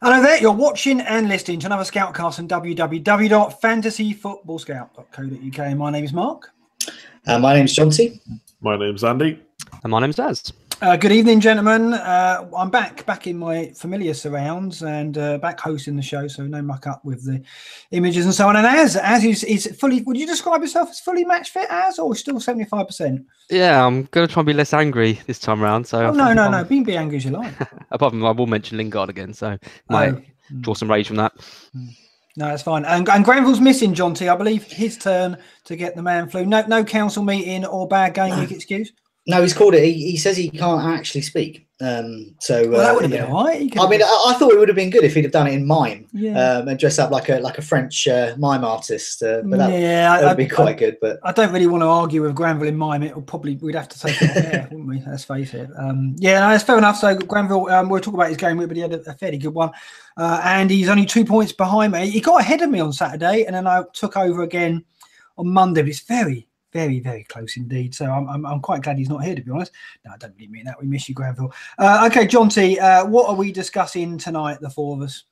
Hello there, you're watching and listening to another Scoutcast on www.fantasyfootballscout.co.uk. My name is Mark. My name's Jonty. My name's Andy. And my name's Daz. Good evening, gentlemen. I'm back in my familiar surrounds and back hosting the show, so no muck up with the images and so on. And Az is fully, would you describe yourself as fully match fit, Az, or still 75%? Yeah, I'm going to try and be less angry this time around. So no. Be angry as you like. Apart from I will mention Lingard again, so might draw some rage from that. No, that's fine. And Granville's missing, John T. I believe his turn to get the man flu. No council meeting or bad game week excuse. No, he's called it. He says he can't actually speak. That would have been all right. I mean, I thought it would have been good if he'd have done it in mime, yeah. And dressed up like a French mime artist. But that would be quite good. But I don't really want to argue with Granville in mime. We'd have to take it off air, wouldn't we? Let's face it. That's fair enough. So Granville, we'll talk about his game, but he had a fairly good one, and he's only 2 points behind me. He got ahead of me on Saturday, and then I took over again on Monday. But it's very, very, very close indeed. So I'm quite glad he's not here, to be honest. No, I don't really mean that. We miss you, Granville. Okay, John T, what are we discussing tonight, the four of us?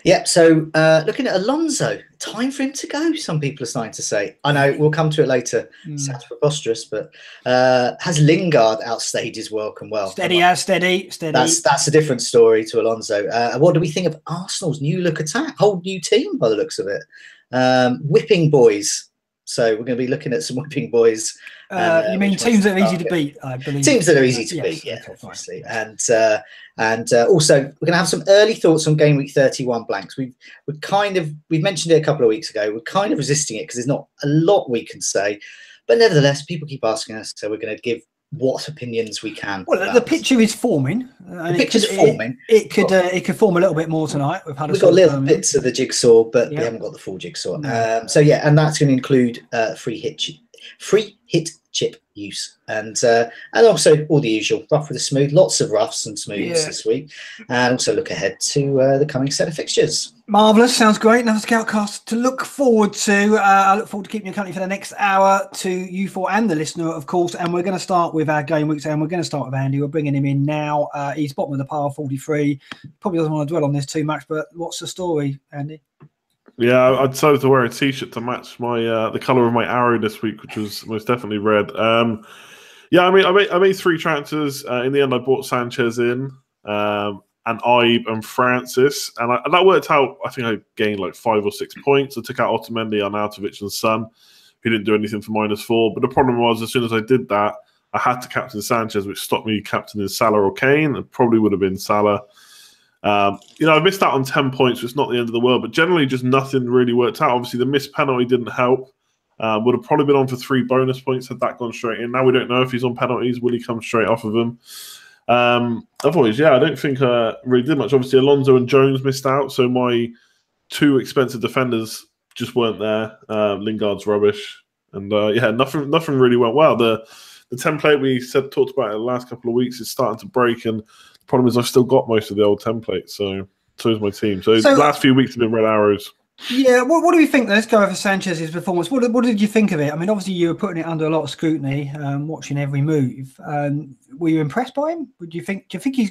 Yeah, so looking at Alonso, time for him to go, some people are starting to say. I know, we'll come to it later. Sounds preposterous, but has Lingard outstayed his welcome? Well, steady. That's a different story to Alonso. What do we think of Arsenal's new look attack? Whole new team by the looks of it. Whipping boys. So we're going to be looking at some whipping boys. You mean teams that are easy to beat, I believe. Teams that are easy to beat, yeah, obviously. And also we're going to have some early thoughts on game week 31 blanks. We've mentioned it a couple of weeks ago. We're kind of resisting it because there's not a lot we can say, but nevertheless, people keep asking us, so we're going to give what opinions we can. Well, the picture is forming. It could form a little bit more tonight. We've got little bits of the jigsaw, but we haven't got the full jigsaw. No. And that's going to include free hit chip use, and also all the usual rough with the smooth. Lots of roughs and smooths this week, and also look ahead to the coming set of fixtures. Marvellous, sounds great. Another Scoutcast to look forward to. I look forward to keeping you company for the next hour, to you four and the listener, of course. And we're going to start with our game weeks, and we're going to start with Andy. We're bringing him in now. He's bottom of the pile, 43. Probably doesn't want to dwell on this too much, but what's the story, Andy? Yeah, I decided to wear a T-shirt to match my the colour of my arrow this week, which was most definitely red. I made three transfers. In the end, I bought Sanchez in, and Ibe and Francis, and that worked out. I think I gained like 5 or 6 points. I took out Otamendi, Arnautovic, and Son, who didn't do anything for -4. But the problem was, as soon as I did that, I had to captain Sanchez, which stopped me captaining Salah or Kane. It probably would have been Salah. I missed out on 10 points, which is not the end of the world, but generally just nothing really worked out. Obviously, the missed penalty didn't help. Would have probably been on for 3 bonus points had that gone straight in. Now we don't know if he's on penalties. Will he come straight off of them? Otherwise, I don't think really did much. Obviously, Alonso and Jones missed out, so my 2 expensive defenders just weren't there. Lingard's rubbish, and nothing really went well. The template we talked about in the last couple of weeks is starting to break, and the problem is I've still got most of the old templates, so is my team. So the last few weeks have been red arrows. Yeah, what do we think? Let's go over Sanchez's performance. What did you think of it? I mean, obviously you were putting it under a lot of scrutiny, watching every move. Were you impressed by him? Do you think he's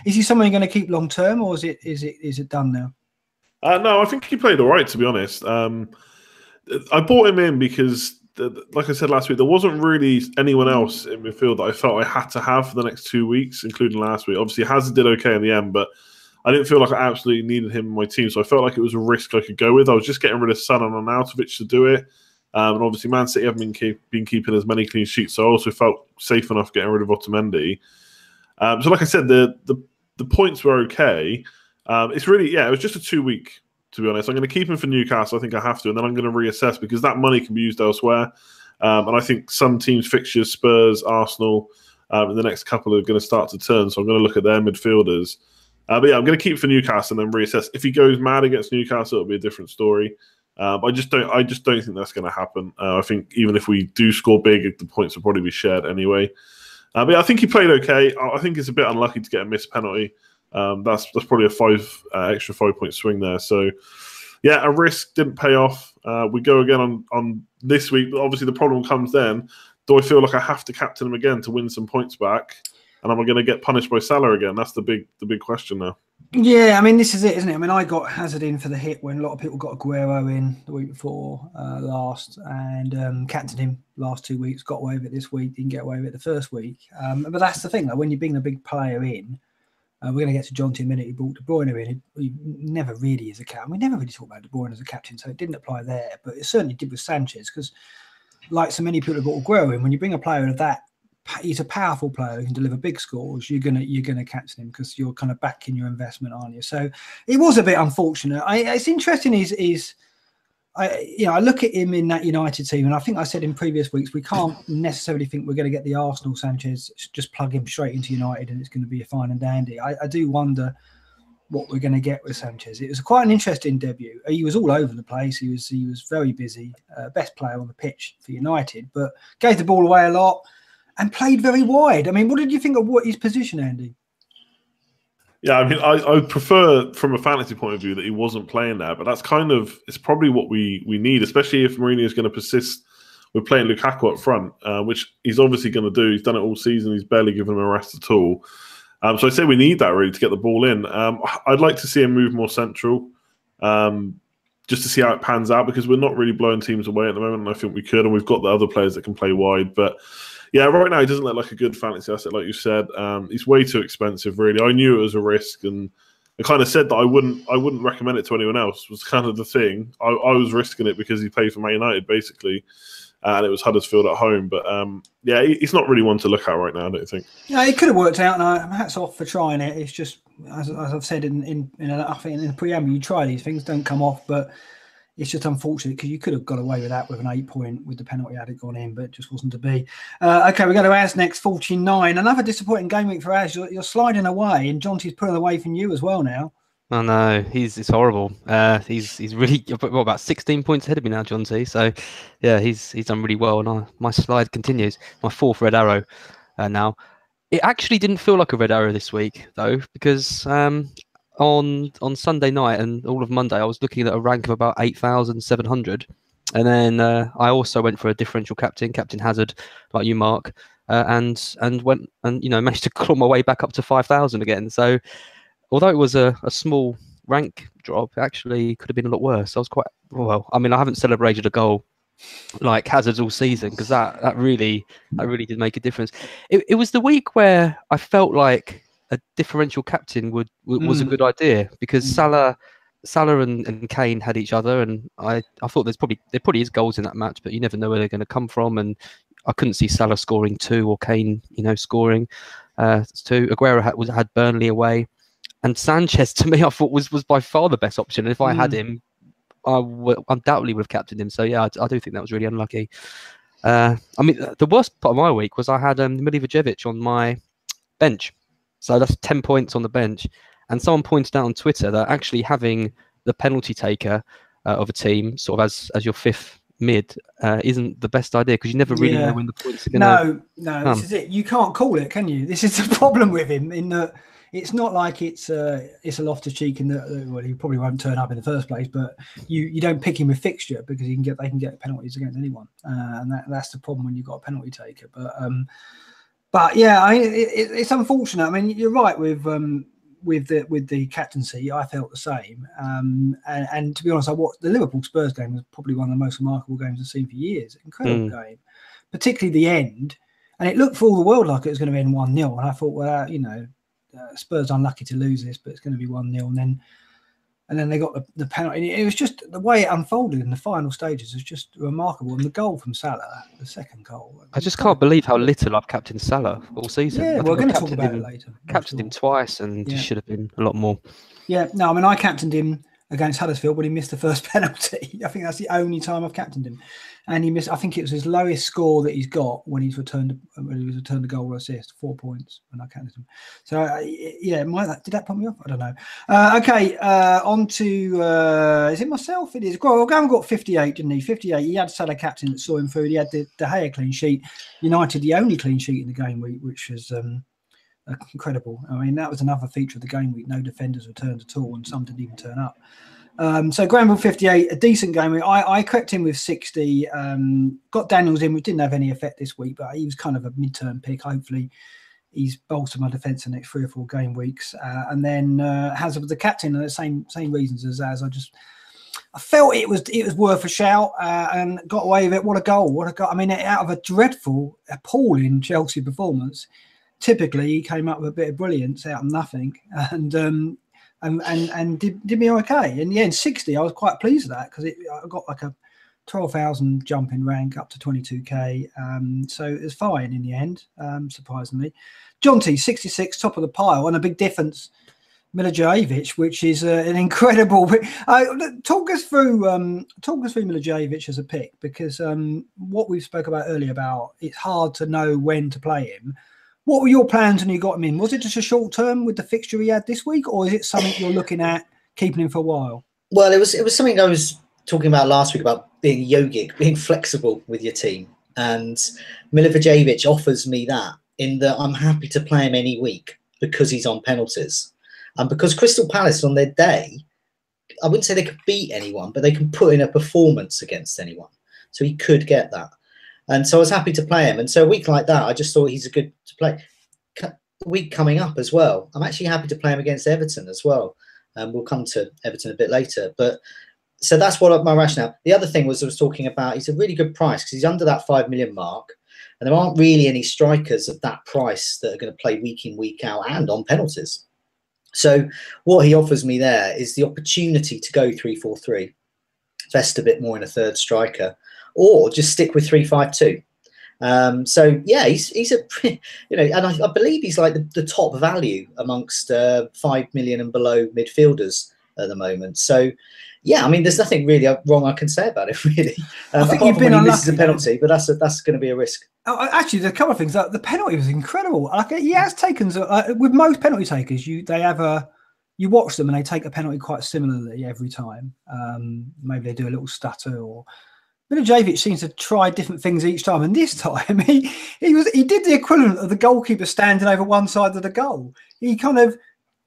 is he someone you're going to keep long term, or is it done now? No, I think he played all right, to be honest. I bought him in because, like I said last week, there wasn't really anyone else in midfield that I felt I had to have for the next 2 weeks, including last week. Obviously, Hazard did okay in the end, but I didn't feel like I absolutely needed him in my team, so I felt like it was a risk I could go with. I was just getting rid of Son and Arnautovic to do it, and obviously Man City haven't been keeping as many clean sheets, so I also felt safe enough getting rid of Otamendi. So like I said, the points were okay. It's really, it was just a 2 week, to be honest. I'm going to keep him for Newcastle. I think I have to, and then I'm going to reassess because that money can be used elsewhere. And I think some teams' fixtures, Spurs, Arsenal, in the next couple are going to start to turn, so I'm going to look at their midfielders. I'm going to keep for Newcastle and then reassess. If he goes mad against Newcastle, it'll be a different story. I just don't think that's going to happen. I think even if we do score big, the points will probably be shared anyway. But I think he played okay. I think it's a bit unlucky to get a missed penalty. That's probably a extra 5 point swing there. So a risk didn't pay off. We go again on this week, but obviously the problem comes then. Do I feel like I have to captain him again to win some points back? And am I going to get punished by Salah again? That's the big question now. Yeah, I mean, this is it, isn't it? I mean, I got Hazard in for the hit when a lot of people got Aguero in the week before last, and captained him last 2 weeks, got away with it this week, didn't get away with it the first week. But that's the thing, like, when you bring a big player in, we're going to get to John in a minute. He brought De Bruyne in. He never really is a captain. We never really talk about De Bruyne as a captain, so it didn't apply there. But it certainly did with Sanchez, because like so many people have brought Aguero in, when you bring a player of that, he's a powerful player who can deliver big scores. You're gonna captain him because you're kind of backing your investment, aren't you? So it was a bit unfortunate. It's interesting. I look at him in that United team, and I think I said in previous weeks we can't necessarily think we're going to get the Arsenal Sanchez, just plug him straight into United and it's going to be a fine and dandy. I do wonder what we're going to get with Sanchez. It was quite an interesting debut. He was all over the place. He was very busy, best player on the pitch for United, but gave the ball away a lot and played very wide. I mean, what did you think of his position, Andy? Yeah, I mean, I prefer from a fantasy point of view that he wasn't playing there, but that's it's probably what we need, especially if Mourinho is going to persist with playing Lukaku up front, which he's obviously going to do. He's done it all season. He's barely given him a rest at all. So I say we need that really to get the ball in. I'd like to see him move more central, just to see how it pans out, because we're not really blowing teams away at the moment, and I think we could, and we've got the other players that can play wide, but yeah, right now he doesn't look like a good fantasy asset, like you said. He's way too expensive, really. I knew it was a risk, and I kind of said that I wouldn't recommend it to anyone else. Was kind of the thing. I was risking it because he played for Man United, basically, and it was Huddersfield at home. But yeah, he's not really one to look at right now, I don't think. Yeah, it could have worked out, and hats off for trying it. It's just, as I've said in the preamble, you try these things, don't come off, but it's just unfortunate because you could have got away with that with an 8 point with the penalty had it gone in, but it just wasn't to be. Okay, we go to Az next, 49. Another disappointing game week for Az. You're sliding away, and Jonty's pulling away from you as well now. I know, it's horrible. He's really about 16 points ahead of me now, Jonty. So yeah, he's done really well, and my slide continues. My 4th red arrow now. It actually didn't feel like a red arrow this week though, because on Sunday night and all of Monday, I was looking at a rank of about 8,700, and then I also went for a differential Captain Hazard, like you, Mark, and went and managed to claw my way back up to 5,000 again. So although it was a small rank drop, it actually could have been a lot worse. I was quite I mean, I haven't celebrated a goal like Hazard's all season, because that really did make a difference. It was the week where I felt like a differential captain was a good idea, because Salah and Kane had each other, and I thought there probably is goals in that match, but you never know where they're going to come from, and I couldn't see Salah scoring 2 or Kane scoring 2. Aguero had Burnley away, and Sanchez to me I thought was by far the best option. If I had him, I undoubtedly would have captained him. So yeah, I do think that was really unlucky. I mean, the worst part of my week was I had Milivojevic on my bench. So that's 10 points on the bench. And someone pointed out on Twitter that actually having the penalty taker of a team sort of as your 5th mid isn't the best idea, because you never really know when the points are going to No, this is it. You can't call it, can you? This is the problem with him, in that it's not like it's a Loftus-Cheek in that, well, he probably won't turn up in the first place, but you don't pick him with fixture, because they can get penalties against anyone, and that's the problem when you've got a penalty taker. But yeah, it's unfortunate. I mean, you're right with the captaincy. I felt the same. And to be honest, I watched the Liverpool Spurs game. Was probably one of the most remarkable games I've seen for years. Incredible game, particularly the end. And it looked for all the world like it was going to end 1-0. And I thought, well, Spurs unlucky to lose this, but it's going to be 1-0. And then they got the penalty. It was just the way it unfolded in the final stages was just remarkable. And the goal from Salah, the second goal. I just can't believe how little I've captained Salah all season. Yeah, we're going to talk about it later. Captained him twice, and just should have been a lot more. Yeah, no, I mean, I captained him against Huddersfield, but he missed the first penalty. I think that's the only time I've captained him. And he missed, I think it was his lowest score that he's got when he was returned a goal or assist, 4 points when I counted him. So yeah, did that put me off? I don't know. Okay, on to is it myself? It is. Well, Graham got 58, didn't he? 58. He had Salah captain that saw him through. He had the De Gea clean sheet. United the only clean sheet in the game week, which was incredible. I mean, that was another feature of the game week. No defenders returned at all, and some didn't even turn up. So Granville 58, a decent game. I crept in with 60. Got Daniels in, which didn't have any effect this week, but he was kind of a midterm pick. Hopefully he's bolstered my defence the next 3 or 4 game weeks. And then Hazard was the captain, and the same reasons as I felt it was worth a shout and got away with it. What a goal! I mean, out of a dreadful, appalling Chelsea performance, typically he came up with a bit of brilliance out of nothing, and did me okay. And yeah, in 60, I was quite pleased with that because I got like a 12,000 jump in rank up to 22k. So it was fine in the end, surprisingly. John T, 66, top of the pile, and a big difference. Milivojevic, which is an incredible. Talk us through Milivojevic as a pick, because what we spoke about earlier about it's hard to know when to play him. What were your plans when you got him in? Was it just a short term with the fixture he had this week, or is it something you're looking at keeping him for a while? Well, it was something I was talking about last week about being yogic, being flexible with your team, and Milivojevic offers me that in that I'm happy to play him any week because he's on penalties. And because Crystal Palace on their day, I wouldn't say they could beat anyone, but they can put in a performance against anyone. So he could get that. And so I was happy to play him. And so a week like that, I just thought he's a good to play. Week coming up as well, I'm actually happy to play him against Everton as well. We'll come to Everton a bit later. But so that's what my rationale. The other thing was I was talking about, he's a really good price because he's under that 5 million mark. And there aren't really any strikers at that price that are going to play week in, week out and on penalties. So what he offers me there is the opportunity to go 3-4-3, invest a bit more in a third striker, or just stick with 3-5-2. So yeah, he's a, and I believe he's like the top value amongst 5 million and below midfielders at the moment. So yeah, I mean, there's nothing really wrong I can say about it really. I think you've been unlucky. This is a penalty, but that's going to be a risk. Oh, actually, there's a couple of things. The penalty was incredible. Like he has taken with most penalty takers, you watch them and they take a penalty quite similarly every time. Maybe they do a little stutter, or Milivojevic seems to try different things each time. And this time he did the equivalent of the goalkeeper standing over one side of the goal. He kind of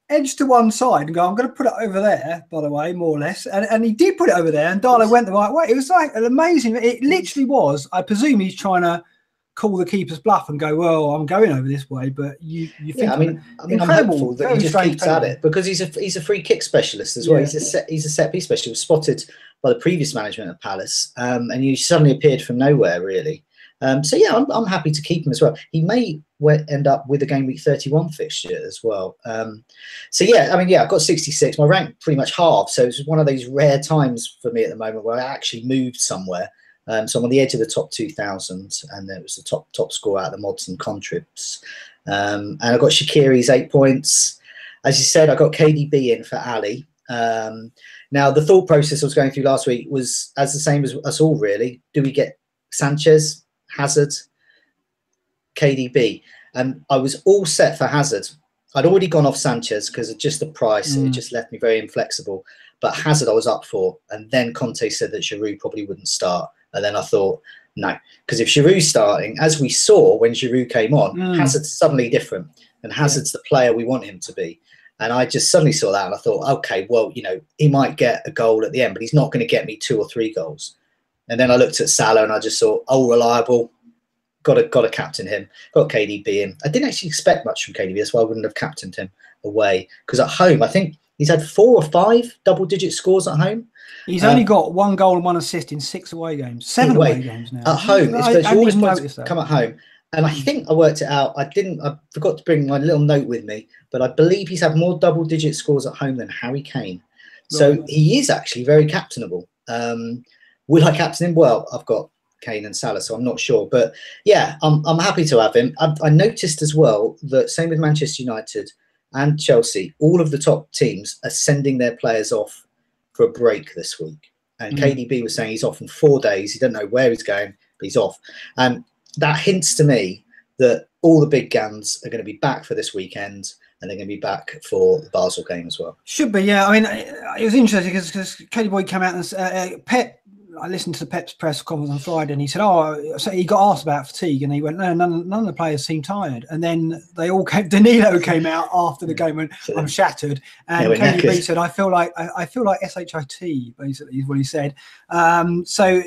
edged to one side and go, I'm going to put it over there, by the way, more or less. And he did put it over there, and Darlow went the right way. It was like an amazing, it literally was. I presume he's trying to call the keeper's bluff and go, well, I'm going over this way, but you think, yeah, I mean I'm hopeful that he just keeps at it, because he's a free kick specialist as well. Yeah. He's a set piece specialist, spotted by the previous management of Palace, and he suddenly appeared from nowhere, really. So yeah, I'm happy to keep him as well. He may end up with a game week 31 fixture as well. So yeah, I mean, yeah, I've got 66. My rank pretty much halved, so it's one of those rare times for me at the moment where I actually moved somewhere. So I'm on the edge of the top 2,000, and it was the top score out of the mods and contribs. And I got Shaqiri's 8 points. As you said, I got KDB in for Ali. Now, the thought process I was going through last week was as the same as us all, really. Do we get Sanchez, Hazard, KDB? And I was all set for Hazard. I'd already gone off Sanchez because of just the price. It just left me very inflexible. But Hazard I was up for. And then Conte said that Giroud probably wouldn't start. And then I thought, no, because if Giroud's starting, as we saw when Giroud came on, Hazard's suddenly different. And Hazard's the player we want him to be. And I just suddenly saw that and I thought, okay, well, he might get a goal at the end, but he's not going to get me 2 or 3 goals. And then I looked at Salah and I just thought, reliable. Got to captain him. Got KDB in. I didn't actually expect much from KDB. That's why I wouldn't have captained him away. Because at home, I think he's had 4 or 5 double-digit scores at home. He's only got 1 goal and 1 assist in 6 away games. 7 away games now. At home, it's always points come at home. And I think I worked it out. I forgot to bring my little note with me, but I believe he's had more double-digit scores at home than Harry Kane. So he is actually very captainable. Will I captain him? Well, I've got Kane and Salah, so I'm not sure. But yeah, I'm happy to have him. I noticed as well that same with Manchester United and Chelsea, all of the top teams are sending their players off for a break this week. And KDB was saying he's off in 4 days. He doesn't know where he's going, but he's off. And that hints to me that all the big guns are going to be back for this weekend, and they're going to be back for the Basel game as well. Should be, yeah. I mean, it was interesting because KDB came out and Pep. I listened to Pep's press conference on Friday, and he said, so he got asked about fatigue, and he went, no, none of the players seem tired. And then they all came. Danilo came out after the game and went, I'm shattered. And KDB said, I feel like SHIT, basically, is what he said. So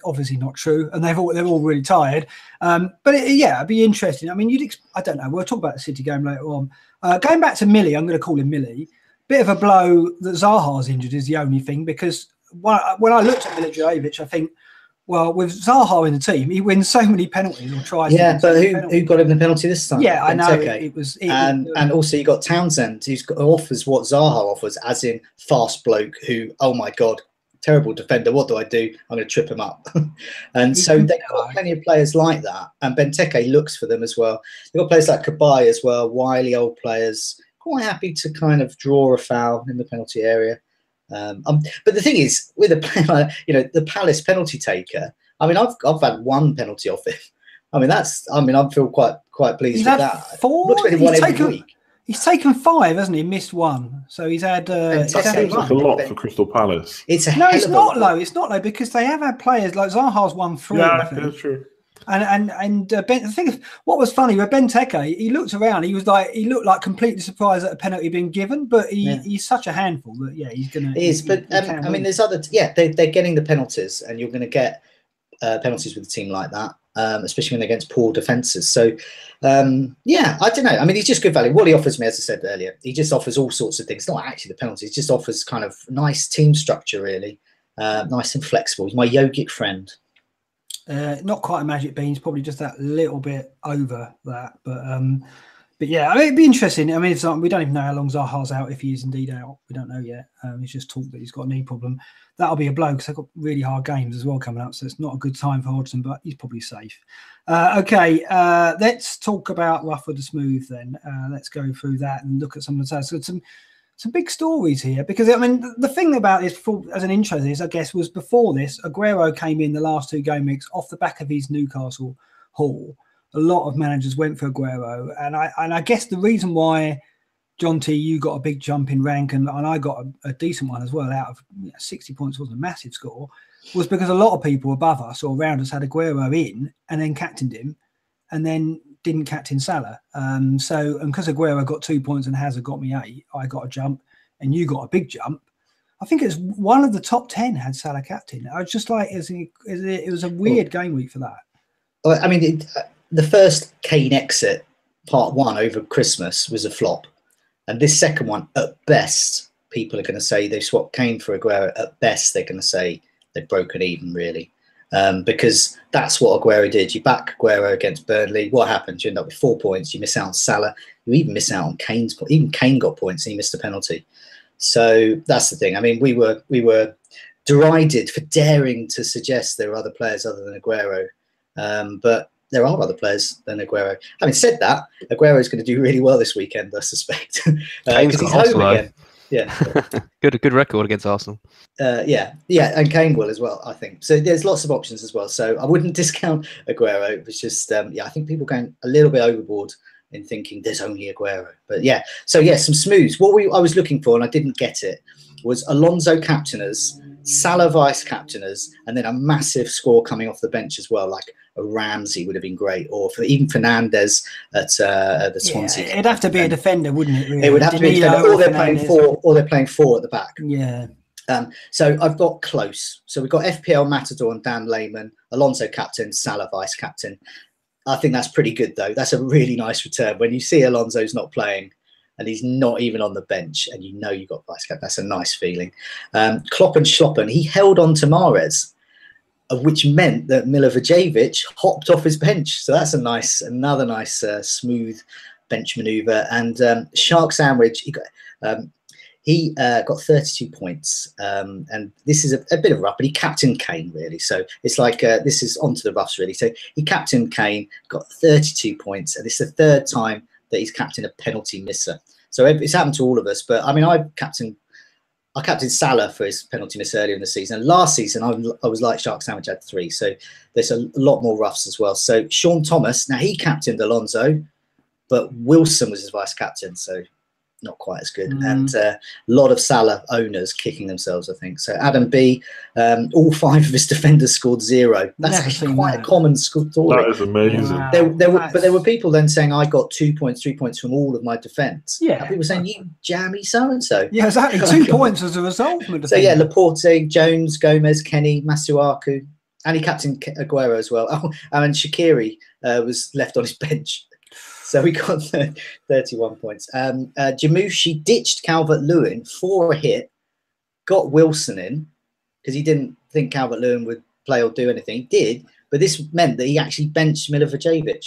obviously not true, and they're all really tired. But it'd be interesting. I mean, I don't know. We'll talk about the City game later on. Going back to Millie, I'm going to call him Millie. Bit of a blow that Zaha's injured is the only thing, because when I looked at Milivojevic, I think, well, with Zaha in the team, he wins so many penalties or tries. Yeah, but who got him the penalty this time? Yeah, I know. It was and also you got Townsend, who offers what Zaha offers, as in fast bloke who, oh my God, terrible defender. What do? I'm going to trip him up. And so they've got plenty of players like that. And Benteke looks for them as well. They've got players like Cabaye as well, wily old players, quite happy to kind of draw a foul in the penalty area. But the thing is, with a player, the Palace penalty taker, I mean, I've had one penalty off him. I mean, I feel quite pleased with that. 4. Looks like he won every week. He's taken 5, hasn't he? Missed 1, so he's had. That seems like a lot for Crystal Palace. It's not low. It's not low, because they have had players like Zaha's won 3. Yeah, that's true. And the thing is, what was funny with Benteke, he looked around. He looked like completely surprised that a penalty being given, but he's such a handful that he's gonna. He is, but I mean, there's other. Yeah, they're getting the penalties, and you're going to get penalties with a team like that, especially when they're against poor defences. So, I don't know. I mean, he's just good value. What he offers me, as I said earlier, he just offers all sorts of things. Not actually the penalties, just offers kind of nice team structure, really, nice and flexible. He's my yogic friend. Not quite a magic beans, probably just that little bit over that. But yeah, I mean, it'd be interesting. I mean, we don't even know how long Zaha's out, if he is indeed out. We don't know yet. He's just talked that he's got a knee problem. That'll be a blow, because they've got really hard games as well coming up. So it's not a good time for Hodgson, but he's probably safe. Okay, let's talk about Rough with the Smooth then. Let's go through that and look at some of the stats. So some big stories here, because I mean, the thing about this, as an intro, I guess, was before this, Aguero came in the last 2 game weeks off the back of his Newcastle haul. A lot of managers went for Aguero, and I guess the reason why, John T, you got a big jump in rank, and I got a decent one as well. Out of 60 points wasn't a massive score, was because a lot of people above us or around us had Aguero in and then captained him, and then didn't captain Salah. And because Aguero got 2 points and Hazard got me 8, I got a jump and you got a big jump. I think it's one of the top 10 had Salah captain. I was just like, it was a weird game week for that. I mean, the first Kane exit, part 1 over Christmas, was a flop. And this second one, at best, people are going to say they swapped Kane for Aguero. At best, they're going to say they've broken even, really. Because that's what Aguero did. You back Aguero against Burnley. What happens? You end up with 4 points. You miss out on Salah. You even miss out on Kane's point. Even Kane got points and he missed a penalty. So that's the thing. I mean, we were derided for daring to suggest there were other players other than Aguero. But there are other players than Aguero. Having said that, Aguero is going to do really well this weekend, I suspect. Because he's home again. Yeah, good record against Arsenal. Yeah, and Kane will as well, I think. So there's lots of options as well. So I wouldn't discount Aguero. It was just, I think people going a little bit overboard in thinking there's only Aguero. But yeah, so yeah, some smooths. What I was looking for, and I didn't get it, was Alonso captainers, Salah vice captainers, and then a massive score coming off the bench as well, like a Ramsey would have been great, or even Fernandes at the Swansea. It'd have to be a defender, wouldn't it? Really? It would have to be a defender, or they're playing 4 at the back. Yeah. So I've got close. So we've got FPL Matador and Dan Lehman, Alonso captain, Salah vice captain. I think that's pretty good, though. That's a really nice return. When you see Alonso's not playing and he's not even on the bench, and you know you've got vice captain, that's a nice feeling. Klopp and Schloppen, he held on to Mahrez, which meant that Milivojevic hopped off his bench. So that's another nice smooth bench manoeuvre. And Shark Sandwich, he got 32 points. And this is a bit of a rough, but he captained Kane, really. So it's like this is onto the roughs, really. So he captained Kane, got 32 points. And it's the 3rd time that he's captained a penalty misser. So it's happened to all of us. But I mean, I captained Salah for his penalty miss earlier in the season. And last season, I was like Shark Sandwich, had 3. So there's a lot more roughs as well. So Sean Thomas, now he captained Alonso, but Wilson was his vice captain. So not quite as good. And a lot of Salah owners kicking themselves, I think. So Adam B, all 5 of his defenders scored 0. That's actually quite a common story. That is amazing. Wow. There were people then saying I got 2 points, 3 points from all of my defence. Yeah. And people saying you jammy so-and-so. Yeah, exactly. 2 points as a result. So yeah, Laporte, Jones, Gomez, Kenny, Masuaku, And he captained Aguero as well. Oh, and Shaqiri was left on his bench. So we got 31 points. Jamushi ditched Calvert-Lewin for a hit, got Wilson in, because he didn't think Calvert-Lewin would play or do anything. He did, but this meant that he actually benched Milivojevic.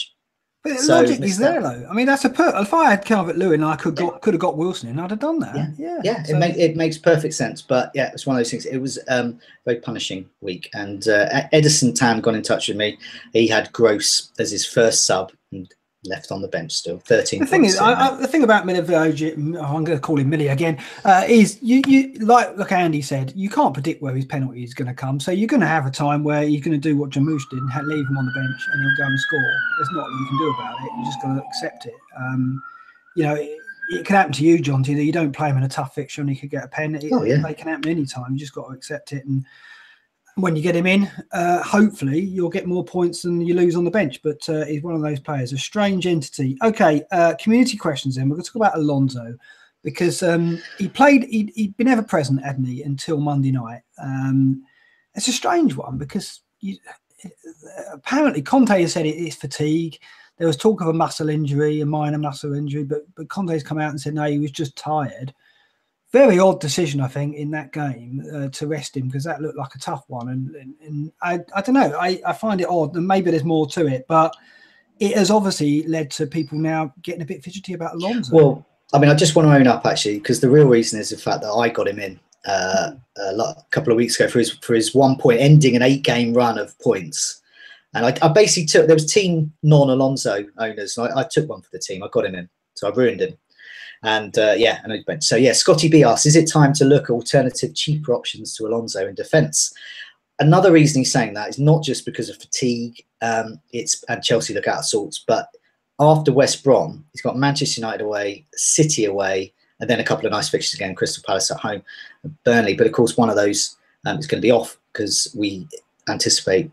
But the logic is there, though. I mean, that's if I had Calvert-Lewin, I could have got Wilson in. I'd have done that. Yeah. So, it makes perfect sense. But yeah, it's one of those things. It was a very punishing week. And Edison Tan got in touch with me. He had Gross as his first sub and left on the bench still. 13. The thing is, the thing about Milivojevic, I'm going to call him Millie again, is you like Andy said, you can't predict where his penalty is going to come. So you're going to have a time where you're going to do what Jamouche did and leave him on the bench, and he'll go and score. There's not what you can do about it. You just got to accept it. It can happen to you, Jonty, that you don't play him in a tough fixture and he could get a pen. They can happen any time. You just got to accept it. And when you get him in, hopefully you'll get more points than you lose on the bench. But he's one of those players, a strange entity. Okay, community questions then. We're going to talk about Alonso because he'd been ever present, hadn't he, until Monday night. It's a strange one because apparently Conte has said it's fatigue. There was talk of a muscle injury, a minor muscle injury, but Conte's come out and said, no, he was just tired. Very odd decision, I think, in that game to rest him because that looked like a tough one. And I don't know. I find it odd, and maybe there's more to it, but it has obviously led to people now getting a bit fidgety about Alonso. Well, I mean, I just want to own up actually, because the real reason is the fact that I got him in a couple of weeks ago for his 1 point, ending an 8-game run of points. And I basically took, there was team non-Alonso owners, and I took one for the team. I got him in, so I ruined him. And Scotty B asks, is it time to look at alternative cheaper options to Alonso in defence? Another reason he's saying that is not just because of fatigue, and Chelsea look out of sorts, but after West Brom, he's got Manchester United away, City away, and then a couple of nice fixtures again, Crystal Palace at home, Burnley. But of course, one of those is going to be off because we anticipate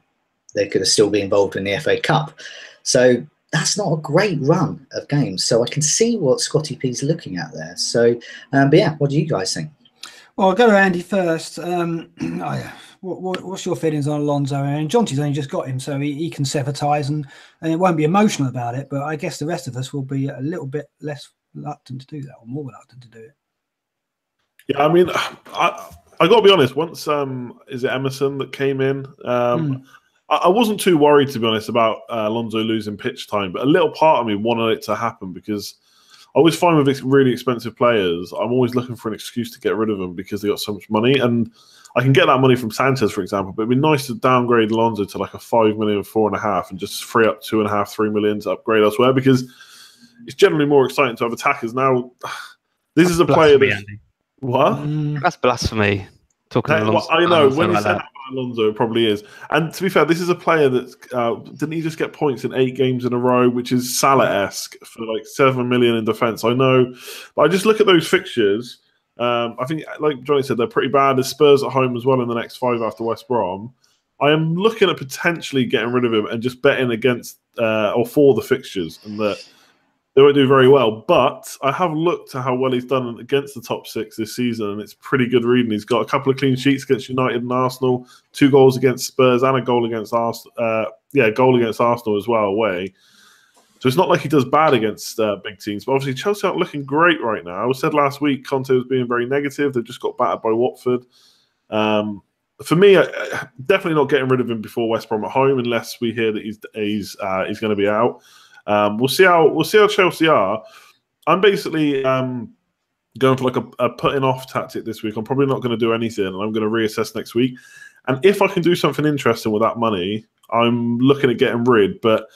they're going to still be involved in the FA Cup. So that's not a great run of games. So I can see what Scotty P's looking at there. So, but yeah, what do you guys think? Well, I'll go to Andy first. What's your feelings on Alonso? And Jonty's only just got him, so he can sever ties and it won't be emotional about it. But I guess the rest of us will be a little bit less reluctant to do that, or more reluctant to do it. Yeah, I mean, I got to be honest. Once is it Emerson that came in? I wasn't too worried, to be honest, about Alonso losing pitch time, but a little part of me wanted it to happen because I always find with really expensive players, I'm always looking for an excuse to get rid of them because they got so much money. And I can get that money from Sanchez, for example, but it'd be nice to downgrade Alonso to like a 5 million, 4.5, and just free up 2.5, 3 million to upgrade elsewhere because it's generally more exciting to have attackers. Now, this is a player that... What? That's blasphemy. I know, when you said Alonso, it probably is. And to be fair, this is a player that didn't he just get points in 8 games in a row, which is Salah-esque for like 7 million in defence. I know, but I just look at those fixtures. I think, like Johnny said, they're pretty bad. There's Spurs at home as well in the next 5 after West Brom. I am looking at potentially getting rid of him and just betting against or for the fixtures, and that they won't do very well. But I have looked at how well he's done against the top 6 this season, and it's pretty good reading. He's got a couple of clean sheets against United and Arsenal, 2 goals against Spurs, and a goal against Arsenal. Goal against Arsenal as well away. So it's not like he does bad against big teams. But obviously Chelsea aren't looking great right now. I said last week Conte was being very negative. They've just got battered by Watford. For me, definitely not getting rid of him before West Brom at home unless we hear that he's going to be out. We'll see how Chelsea are. I'm basically going for like a putting off tactic this week. I'm probably not going to do anything, and I'm going to reassess next week. And if I can do something interesting with that money, I'm looking at getting rid. But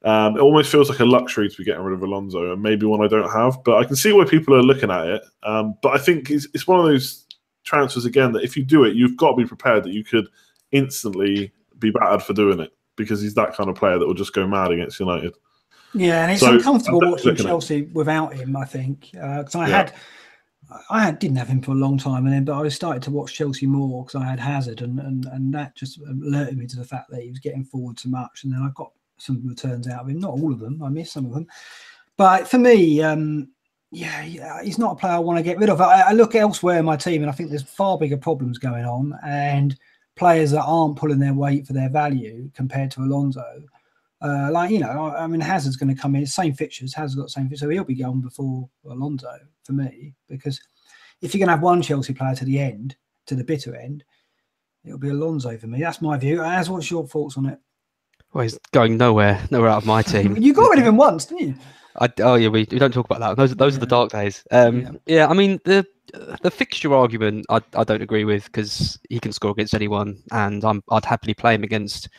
it almost feels like a luxury to be getting rid of Alonso, and maybe one I don't have. But I can see why people are looking at it. But I think it's one of those transfers again that if you do it, you've got to be prepared that you could instantly be battered for doing it because he's that kind of player that will just go mad against United. Yeah, and it's uncomfortable watching Chelsea without him, I think. Because I didn't have him for a long time, but I started to watch Chelsea more because I had Hazard, and that just alerted me to the fact that he was getting forward so much. And then I got some returns out of him, not all of them. I missed some of them. But for me, he's not a player I want to get rid of. I look elsewhere in my team, and I think there's far bigger problems going on. And players that aren't pulling their weight for their value compared to Alonso. Hazard's going to come in, same fixtures. Hazard's got the same fixtures, so he'll be going before Alonso for me. Because if you're going to have one Chelsea player to the end, to the bitter end, it'll be Alonso for me. That's my view. Az, what's your thoughts on it? Well, he's going nowhere out of my team. You got rid of him once, didn't you? We don't talk about that. Those are the dark days. I mean the fixture argument I don't agree with, because he can score against anyone, and I'd happily play him against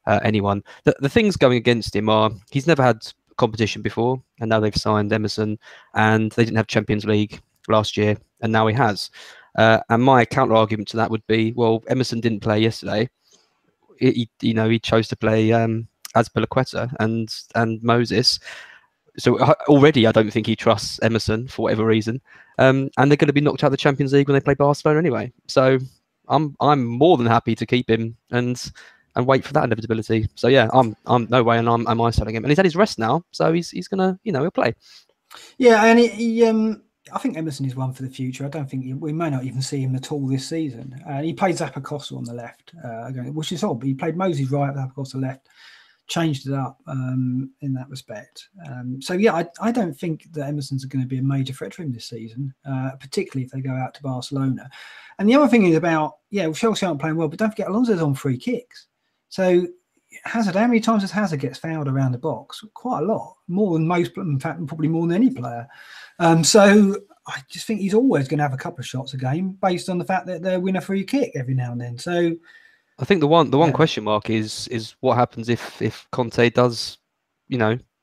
anyone. The things going against him are he's never had competition before, and now they've signed Emerson, and they didn't have Champions League last year, and now he has. And my counter argument to that would be, well, Emerson didn't play yesterday. He chose to play Azpilicueta and Moses. So already, I don't think he trusts Emerson for whatever reason, and they're going to be knocked out of the Champions League when they play Barcelona anyway. So I'm more than happy to keep him and wait for that inevitability. So yeah, I'm no way, and I'm isolating him, and he's had his rest now, so he's gonna he'll play. Yeah, and I think Emerson is one for the future. I don't think we may not even see him at all this season. He played Zappacosta on the left, which is odd. But he played Moses right, Zappacosta left. Changed it up in that respect. So yeah, I don't think that Emerson's going to be a major threat for him this season, particularly if they go out to Barcelona. And the other thing is about, Chelsea aren't playing well, but don't forget Alonso's on free kicks. So Hazard, how many times does Hazard gets fouled around the box? Quite a lot, more than most, in fact, probably more than any player. So I just think he's always going to have a couple of shots a game based on the fact that they win a free kick every now and then. So I think the one question mark is what happens if Conte does,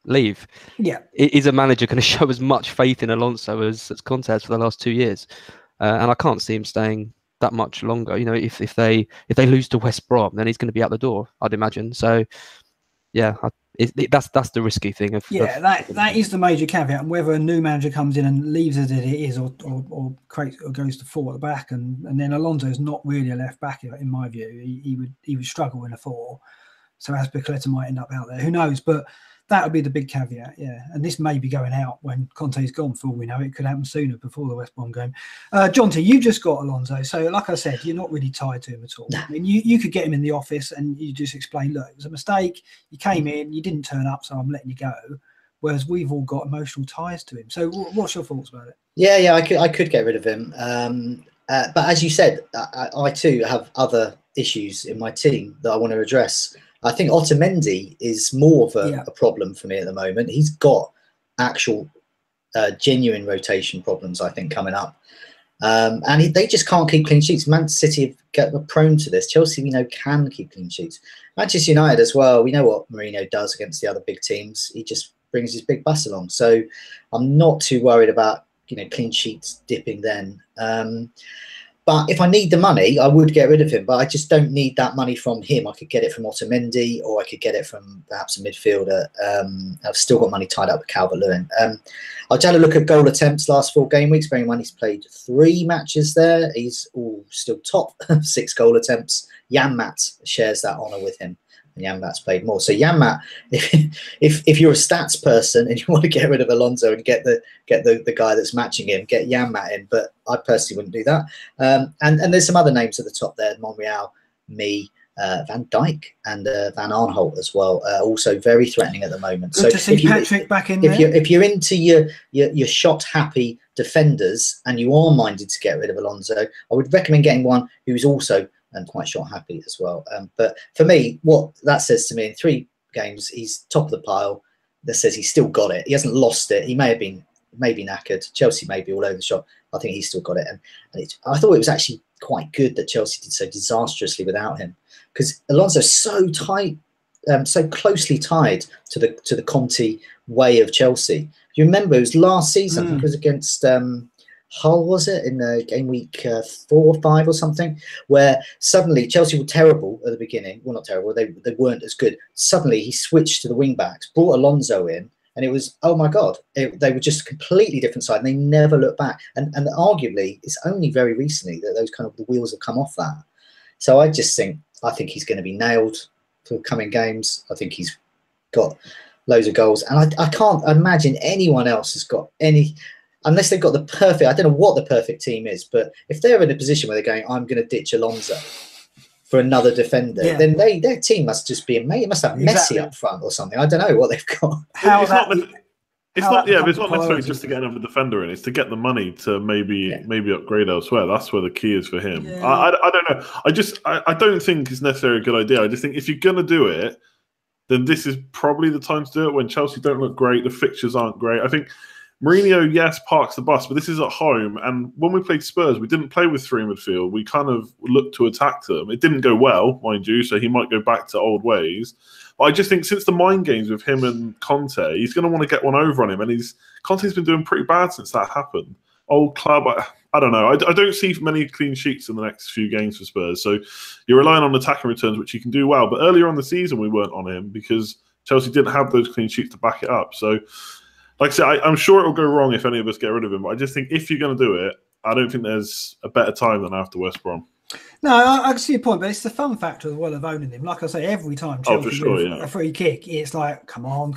leave. Yeah, is a manager going to show as much faith in Alonso as Conte has for the last 2 years? And I can't see him staying that much longer. If they lose to West Brom, then he's going to be out the door, I'd imagine. So yeah, that's the risky thing. That is the major caveat. And whether a new manager comes in and leaves it as it is, or goes to 4 at the back, and then Alonso's not really a left back in my view. He would struggle in a 4. So Azpilicueta might end up out there. Who knows? But that would be the big caveat. Yeah, and this may be going out when Conte's gone. For all we know, it could happen sooner, before the West Brom game. John T, you just got Alonso, so like I said, you're not really tied to him at all. I mean, you could get him in the office and you just explain, look, it was a mistake. You came in, you didn't turn up, so I'm letting you go. Whereas we've all got emotional ties to him. So what's your thoughts about it? Yeah, I could get rid of him. But as you said, I too have other issues in my team that I want to address. I think Otamendi is more of a problem for me at the moment. He's got actual genuine rotation problems, I think, coming up. And they just can't keep clean sheets. Man City are prone to this. Chelsea, we know, can keep clean sheets. Manchester United as well. We know what Mourinho does against the other big teams. He just brings his big bus along. So I'm not too worried about clean sheets dipping then. But if I need the money, I would get rid of him. But I just don't need that money from him. I could get it from Otamendi, or I could get it from perhaps a midfielder. I've still got money tied up with Calvert-Lewin. I've had a look at goal attempts last 4 game weeks. Bearing in mind he's played 3 matches there. He's still top 6 goal attempts. Janmaat shares that honour with him. Janmaat's played more. So Janmaat, if you're a stats person and you want to get rid of Alonso and get the guy that's matching him, get Janmaat in. But I personally wouldn't do that. And there's some other names at the top there: Monreal, Van Dijk, and Van Aanholt as well. Also very threatening at the moment. Good to see Patrick back in there. If you're into your shot happy defenders and you are minded to get rid of Alonso, I would recommend getting one who's also quite shot happy as well. But for me, what that says to me, in 3 games, he's top of the pile. That says he's still got it. He hasn't lost it. He may have been knackered. Chelsea may be all over the shop. I think he's still got it. And I thought it was actually quite good that Chelsea did so disastrously without him, because Alonso's so tight, so closely tied to the Conte way of Chelsea. You remember it was last season, I think it was against Hull, was it, in the game week 4 or 5 or something, where suddenly Chelsea were terrible at the beginning. Well, not terrible, they weren't as good. Suddenly he switched to the wing backs, brought Alonso in, and it was, oh my God, they were just a completely different side, and they never looked back. And arguably, it's only very recently that those kind of the wheels have come off that. So I think he's going to be nailed for coming games. I think he's got loads of goals, and I can't imagine anyone else has got any. Unless they've got the perfect, I don't know what the perfect team is, but if they're in a position where they're going, I'm going to ditch Alonso for another defender, Yeah. then their team must just be amazing. It must have Messi up front or something. I don't know what they've got. It's not necessarily priority. just to get another defender in. It's to get the money to maybe upgrade elsewhere. That's where the key is for him. Yeah. I don't know. I don't think it's necessarily a good idea. I just think if you're gonna do it, then this is probably the time to do it. When Chelsea don't look great, the fixtures aren't great. I think Mourinho, yes, parks the bus, but this is at home. And when we played Spurs, we didn't play with three in midfield. We kind of looked to attack them. It didn't go well, mind you, so he might go back to old ways. But I just think since the mind games with him and Conte, he's going to want to get one over on him. And Conte's been doing pretty bad since that happened. Old club, I don't know. I don't see many clean sheets in the next few games for Spurs. So you're relying on attacking returns, which he can do well. But earlier on the season, we weren't on him because Chelsea didn't have those clean sheets to back it up. So, like I said, I'm sure it'll go wrong if any of us get rid of him. But I just think if you're going to do it, I don't think there's a better time than after West Brom. No, I can see your point, but it's the fun factor as well of owning him. Like I say, every time Chelsea win a free kick, it's like, come on.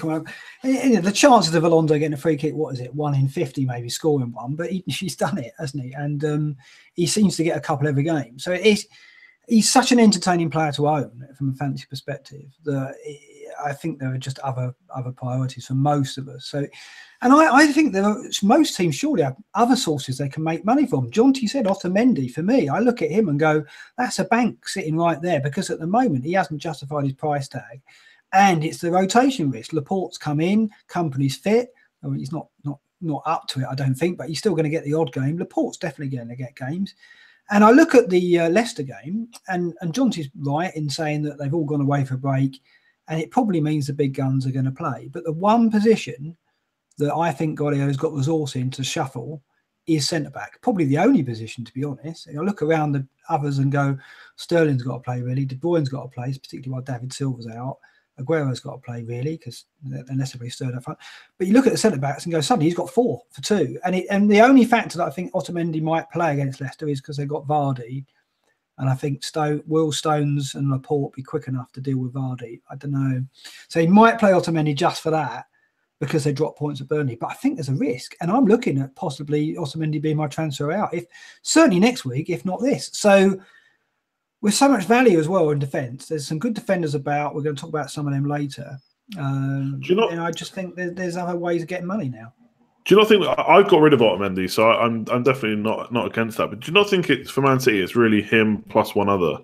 And the chances of Alonso getting a free kick, what is it, 1 in 50 maybe scoring one, but he's done it, hasn't he? And he seems to get a couple every game. So he's such an entertaining player to own from a fantasy perspective that I think there are just other priorities for most of us. So, and I think most teams surely have other sources they can make money from. Jonty said Otamendi. For me, I look at him and go, that's a bank sitting right there, because at the moment he hasn't justified his price tag, and it's the rotation risk. Laporte's come in, Company's fit. I mean, he's not up to it, I don't think, but he's still going to get the odd game. Laporte's definitely going to get games. And I look at the Leicester game, and Jonty's right in saying that they've all gone away for a break, and it probably means the big guns are going to play. But the one position that I think Guardiola's got resource in to shuffle is centre-back. Probably the only position, to be honest. And I look around the others and go, Sterling's got to play, really. De Bruyne's got to play, particularly while David Silva's out. Aguero's got to play, really, because unless they Sterling up front. But you look at the centre-backs and go, suddenly he's got 4 for 2. And the only factor that I think Otamendi might play against Leicester is because they've got Vardy. And I think will Stones and Laporte be quick enough to deal with Vardy? I don't know. So he might play Otamendi just for that, because they drop points at Burnley. But I think there's a risk. And I'm looking at possibly Otamendi being my transfer out, certainly next week, if not this. So with so much value as well in defence, there's some good defenders about. We're going to talk about some of them later. And I just think there's other ways of getting money now. Do you not think I've got rid of Otamendi, so I'm definitely not against that. But do you not think it's for Man City? It's really him plus one other.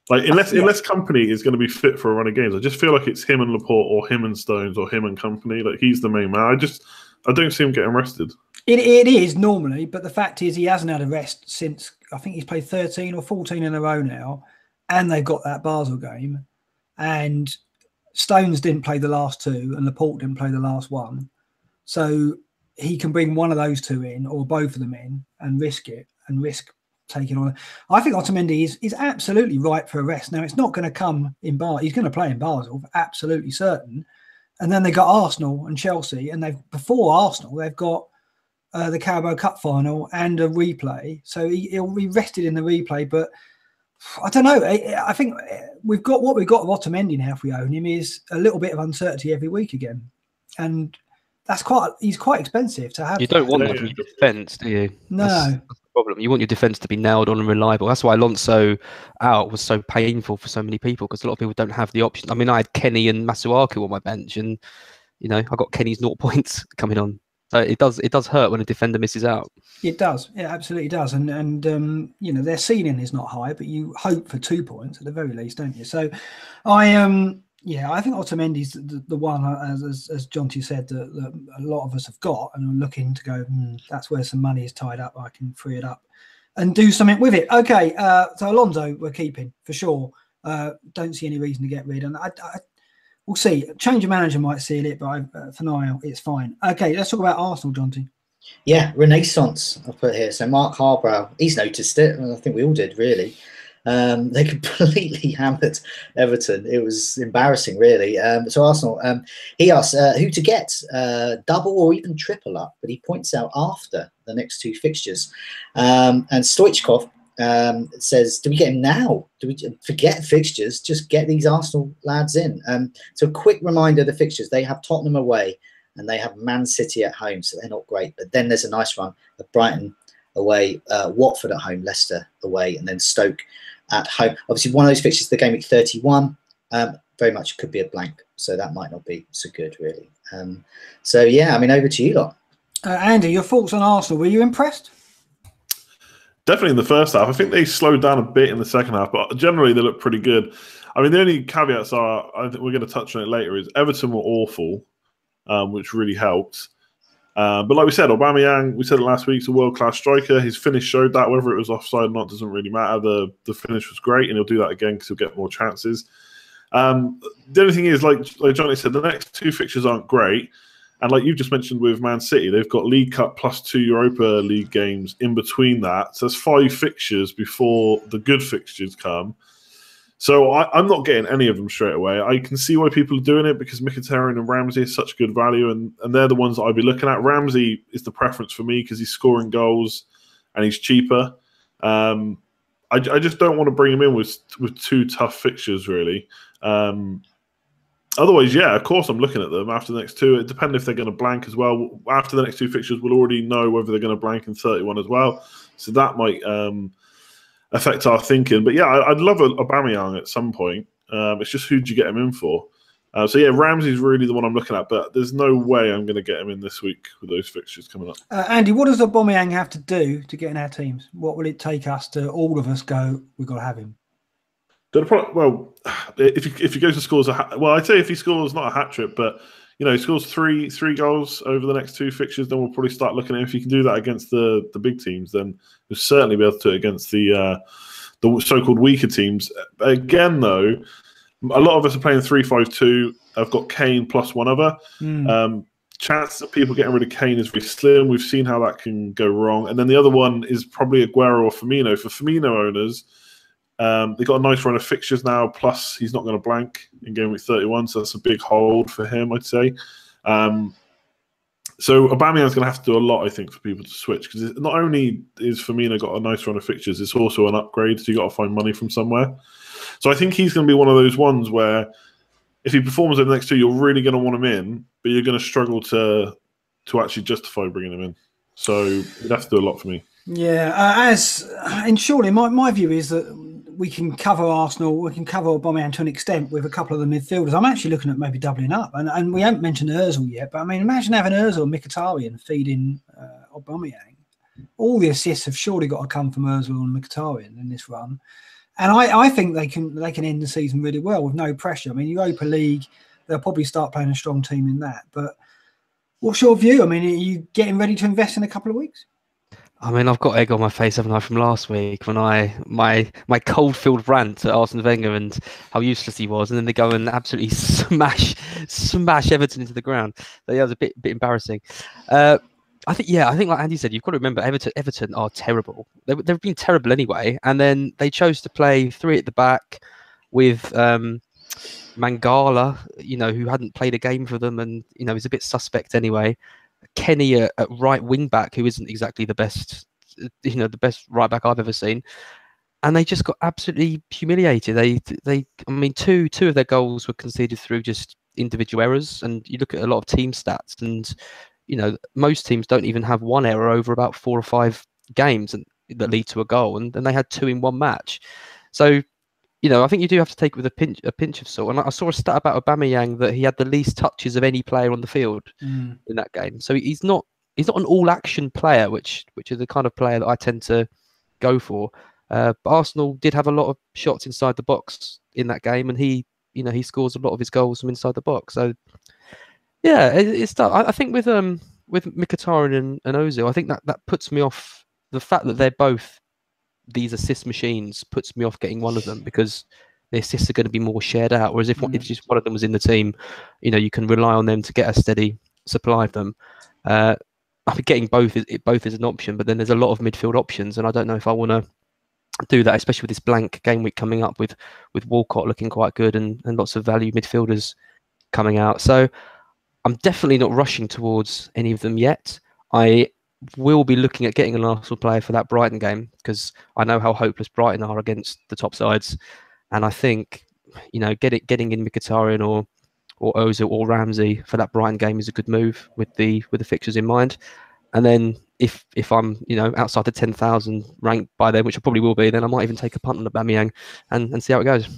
Like unless Company is going to be fit for a run of games, I just feel like it's him and Laporte, or him and Stones, or him and Company. Like he's the main man. I don't see him getting rested. It is normally, but the fact is he hasn't had a rest since, I think he's played 13 or 14 in a row now, and they've got that Basel game, and Stones didn't play the last 2, and Laporte didn't play the last 1, so he can bring one of those 2 in, or both of them in, and risk taking on. I think Otamendi is absolutely right for a rest. Now, it's not going to come in Basel. He's going to play in Basel, absolutely certain. And then they got Arsenal and Chelsea, and before Arsenal, they've got the Carabao Cup final and a replay. So he'll be rested in the replay. But I don't know. I think we've got what we've got of Otamendi now, if we own him, is a little bit of uncertainty every week again. And he's quite expensive to have. You don't want that from your defence, do you? No. That's the problem. You want your defence to be nailed on and reliable. That's why Alonso out was so painful for so many people, because a lot of people don't have the option. I mean, I had Kenny and Masuaku on my bench, and I got Kenny's 0 points coming on. So it does hurt when a defender misses out. It does. It absolutely does. And their ceiling is not high, but you hope for 2 points at the very least, don't you? So I think Otamendi's the one, as Jonty said, that a lot of us have got, and are looking to go, that's where some money is tied up. I can free it up and do something with it. Okay, so Alonso we're keeping for sure. Don't see any reason to get rid. And we'll see. Change of manager might seal it, but for now it's fine. Okay, let's talk about Arsenal, Jonty. Yeah, Renaissance I'll put here. So Mark Harbrow, he's noticed it, and I think we all did, really. They completely hammered Everton. It was embarrassing, really. So Arsenal, he asked who to get, double or even triple up, but he points out after the next 2 fixtures. And Stoichkov says, do we get him now? Do we forget fixtures? Just get these Arsenal lads in. So a quick reminder of the fixtures. They have Tottenham away, and they have Man City at home, so they're not great. But then there's a nice run of Brighton away, Watford at home, Leicester away, and then Stoke at home. Obviously, one of those fixtures, the game week 31, very much could be a blank, so that might not be so good, really. So yeah, I mean, over to you lot. Andy, your thoughts on Arsenal? Were you impressed? Definitely in the first half. I think they slowed down a bit in the second half, but generally they look pretty good. I mean, the only caveats are, I think we're going to touch on it later, is Everton were awful, which really helped. But like we said, Aubameyang, we said it last week, is a world-class striker. His finish showed that. Whether it was offside or not doesn't really matter. The finish was great, and he'll do that again because he'll get more chances. The only thing is, like Johnny said, the next two fixtures aren't great. And like you just mentioned with Man City, they've got League Cup plus 2 Europa League games in between that. So there's 5 fixtures before the good fixtures come. So I'm not getting any of them straight away. I can see why people are doing it because Mkhitaryan and Ramsey is such good value, and they're the ones that I'd be looking at. Ramsey is the preference for me because he's scoring goals and he's cheaper. I just don't want to bring him in with 2 tough fixtures, really. Otherwise, yeah, of course I'm looking at them after the next 2. It depends if they're going to blank as well. After the next 2 fixtures, we'll already know whether they're going to blank in 31 as well. So that might affect our thinking. But yeah, I'd love Aubameyang at some point. It's just who do you get him in for? So yeah, Ramsey's really the one I'm looking at, but there's no way I'm going to get him in this week with those fixtures coming up. Andy, what does Aubameyang have to do to get in our teams? What will it take us to all of us go, we've got to have him? Well, if he goes to scores I'd say if he scores not a hat trick, but he scores three goals over the next 2 fixtures, then we'll probably start looking at him. If he can do that against the big teams, then he'll certainly be able to do it against the so-called weaker teams. Again, though, a lot of us are playing 3-5-2. I've got Kane plus one other. Chance of people getting rid of Kane is very slim. We've seen how that can go wrong. And then the other one is probably Aguero or Firmino. For Firmino owners, they've got a nice run of fixtures now, plus he's not going to blank in game week 31, so that's a big hold for him, I'd say. So Aubameyang's going to have to do a lot, I think, for people to switch, because not only is Firmino got a nice run of fixtures, it's also an upgrade, so you've got to find money from somewhere. So I think he's going to be one of those ones where if he performs over the next 2, you're really going to want him in, but you're going to struggle to actually justify bringing him in. So you'd have to do a lot for me. Yeah, and surely my view is that we can cover Arsenal, we can cover Aubameyang to an extent with a couple of the midfielders. I'm actually looking at maybe doubling up, and we haven't mentioned Ozil yet, but I mean, imagine having Ozil and Mkhitaryan feeding Aubameyang. All the assists have surely got to come from Ozil and Mkhitaryan in this run, and I think they can end the season really well with no pressure. I mean, Europa League, they'll probably start playing a strong team in that. But what's your view? I mean, are you getting ready to invest in a couple of weeks? I mean, I've got egg on my face, haven't I, from last week when my cold-filled rant at Arsene Wenger and how useless he was, and then they go and absolutely smash Everton into the ground. So yeah, it was a bit embarrassing. I think like Andy said, you've got to remember Everton are terrible. They've been terrible anyway, and then they chose to play 3 at the back with Mangala, who hadn't played a game for them, and he's a bit suspect anyway. Kenny at right wing back, who isn't exactly the best, the best right back I've ever seen, and they just got absolutely humiliated. I mean, two of their goals were conceded through just individual errors, and you look at a lot of team stats, and most teams don't even have one error over about 4 or 5 games that lead to a goal, and they had 2 in one match. So I think you do have to take it with a pinch of salt. And I saw a stat about Aubameyang that he had the least touches of any player on the field in that game. So he's not an all-action player, which is the kind of player that I tend to go for. But Arsenal did have a lot of shots inside the box in that game, and he scores a lot of his goals from inside the box. So yeah, it's tough. I think with Mkhitaryan and Ozil, I think that puts me off. The fact that they're both these assist machines puts me off getting one of them, because the assists are going to be more shared out. Whereas if just one of them was in the team, you can rely on them to get a steady supply of them. I think getting both is an option, but then there's a lot of midfield options, and I don't know if I want to do that, especially with this blank game week coming up with Walcott looking quite good and lots of value midfielders coming out. So I'm definitely not rushing towards any of them yet. I will be looking at getting an Arsenal player for that Brighton game, because I know how hopeless Brighton are against the top sides, and I think getting in Mkhitaryan or Ozil or Ramsey for that Brighton game is a good move with the fixtures in mind. And then if I'm outside the 10,000 rank by then, which I probably will be, then I might even take a punt on Aubameyang and see how it goes.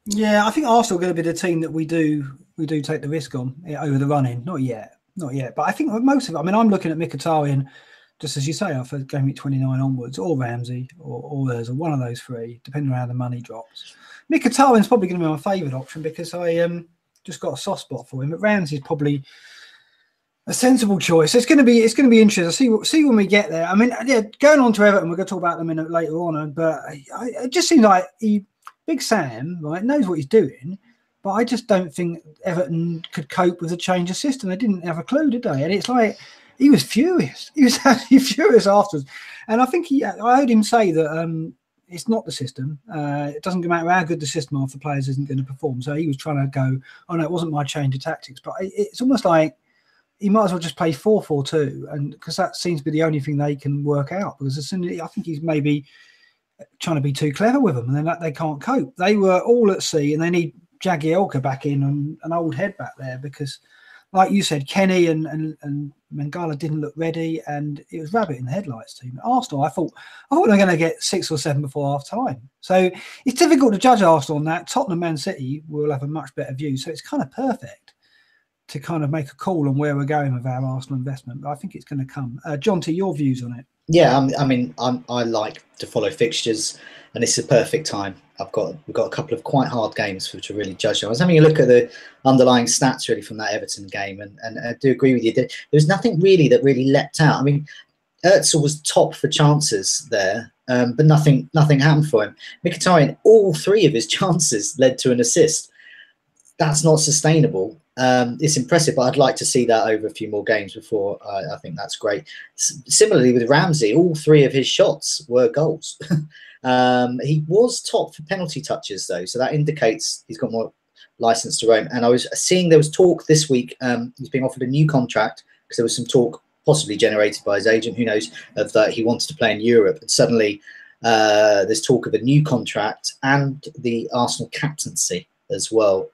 Yeah, I think Arsenal are going to be the team that we do take the risk on over the running. Not yet. But I think most of it. I mean, I'm looking at Mkhitaryan, just as you say, for game week 29 onwards, or Ramsey, or there's one of those three, depending on how the money drops. Mkhitaryan's probably going to be my favourite option because I just got a soft spot for him. But Ramsey's probably a sensible choice. It's going to be interesting. See when we get there. I mean, yeah, going on to Everton, we're going to talk about them later on. But it just seems like Big Sam, right, knows what he's doing, but I just don't think Everton could cope with a change of system. They didn't have a clue, did they? And it's like he was furious. He was actually furious afterwards. And I think I heard him say that it's not the system. It doesn't matter how good the system of the players isn't going to perform. So he was trying to go, oh no, it wasn't my change of tactics. But it's almost like he might as well just play 4-4-2, and because that seems to be the only thing they can work out. Because as soon as I think he's maybe trying to be too clever with them, and then they can't cope. They were all at sea, and they need Jagielka back in and an old head back there because, like you said, Kenny and Mangala didn't look ready, and it was rabbit in the headlights team. Arsenal, I thought they were going to get 6 or 7 before half time. So it's difficult to judge Arsenal on that. Tottenham, Man City will have a much better view, so it's kind of perfect to kind of make a call on where we're going with our Arsenal investment. But I think it's going to come. John, to your views on it. Yeah, I like to follow fixtures, and this is a perfect time. We've got a couple of quite hard games to really judge. I was having a look at the underlying stats really from that Everton game, and I do agree with you. There was nothing really that really leapt out. I mean, Özil was top for chances there, but nothing happened for him. Mkhitaryan, all 3 of his chances led to an assist. That's not sustainable. It's impressive, but I'd like to see that over a few more games before I think that's great. Similarly with Ramsey, all 3 of his shots were goals. He was top for penalty touches though, so that indicates he's got more license to roam. And I was seeing there was talk this week, he's being offered a new contract because there was some talk possibly generated by his agent, who knows, of that he wanted to play in Europe. And suddenly there's talk of a new contract and the Arsenal captaincy as well.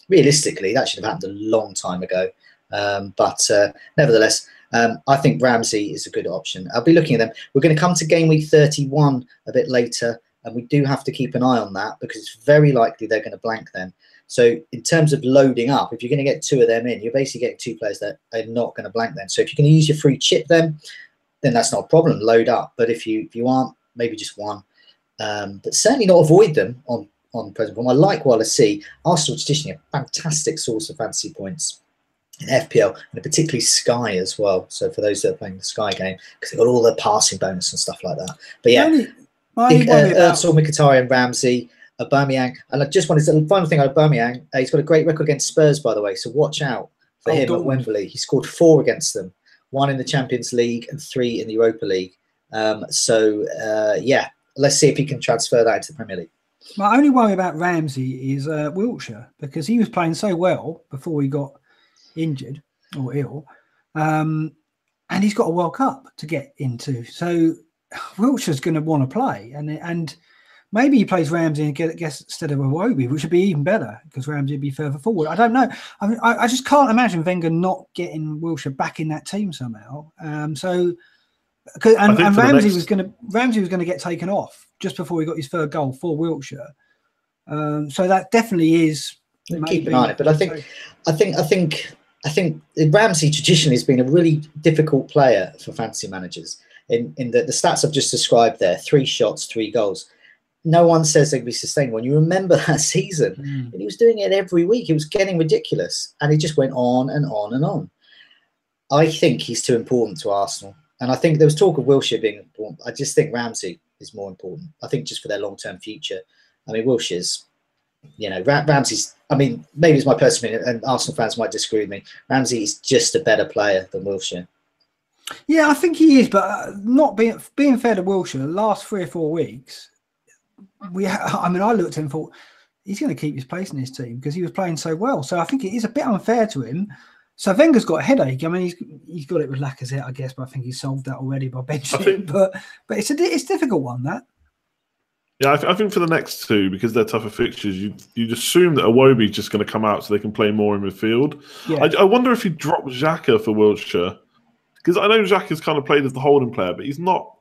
Realistically, that should have happened a long time ago. But nevertheless, I think Ramsey is a good option. I'll be looking at them. We're going to come to game week 31 a bit later, and we do have to keep an eye on that because it's very likely they're going to blank them. So in terms of loading up, if you're going to get 2 of them in, you're basically getting 2 players that are not going to blank them. So if you're going to use your free chip then that's not a problem. Load up. But if you aren't, maybe just 1. But certainly not avoid them on present form. I like Wallace C. Arsenal traditionally a fantastic source of fantasy points in FPL, and particularly Sky as well. So for those that are playing the Sky game, because they've got all the passing bonus and stuff like that. But yeah, Özil, Mkhitaryan, Ramsey, Aubameyang, and I just wanted to, the final thing on Aubameyang, he's got a great record against Spurs, by the way. So watch out for him at Wembley. He scored 4 against them, 1 in the Champions League and 3 in the Europa League. Yeah, let's see if he can transfer that into the Premier League. My only worry about Ramsey is Wiltshire, because he was playing so well before he got injured or ill, and he's got a World Cup to get into. So Wiltshire's going to want to play, and maybe he plays Ramsey and gets instead of Iwobi, which would be even better because Ramsey would be further forward. I don't know. I just can't imagine Wenger not getting Wiltshire back in that team somehow. Ramsey was going to get taken off just before he got his 3rd goal for Wiltshire. So that definitely is. Keep an eye on it, but I think Ramsey traditionally has been a really difficult player for fantasy managers. In the stats I've just described there, 3 shots, 3 goals. No one says they'd be sustainable. And you remember that season, and he was doing it every week. It was getting ridiculous, and it just went on and on and on. I think he's too important to Arsenal, and I think there was talk of Wilshere being important. I just think Ramsey is more important. I think just for their long-term future. I mean, Wilshere's, Ramsey's, I mean, maybe it's my personal opinion, and Arsenal fans might disagree with me. Ramsey is just a better player than Wilshere. Yeah, I think he is, but not being fair to Wilshere, the last 3 or 4 weeks, I looked at him and thought, he's going to keep his place in his team because he was playing so well. So I think it is a bit unfair to him. So Wenger's got a headache. I mean, he's got it with Lacazette, I guess, but I think he's solved that already by benching him. But it's a difficult one, that. Yeah, I think for the next 2, because they're tougher fixtures, you'd assume that Iwobi's just going to come out so they can play more in midfield. Yeah. I wonder if he dropped Xhaka for Wiltshire, because I know Xhaka has kind of played as the holding player, but he's not.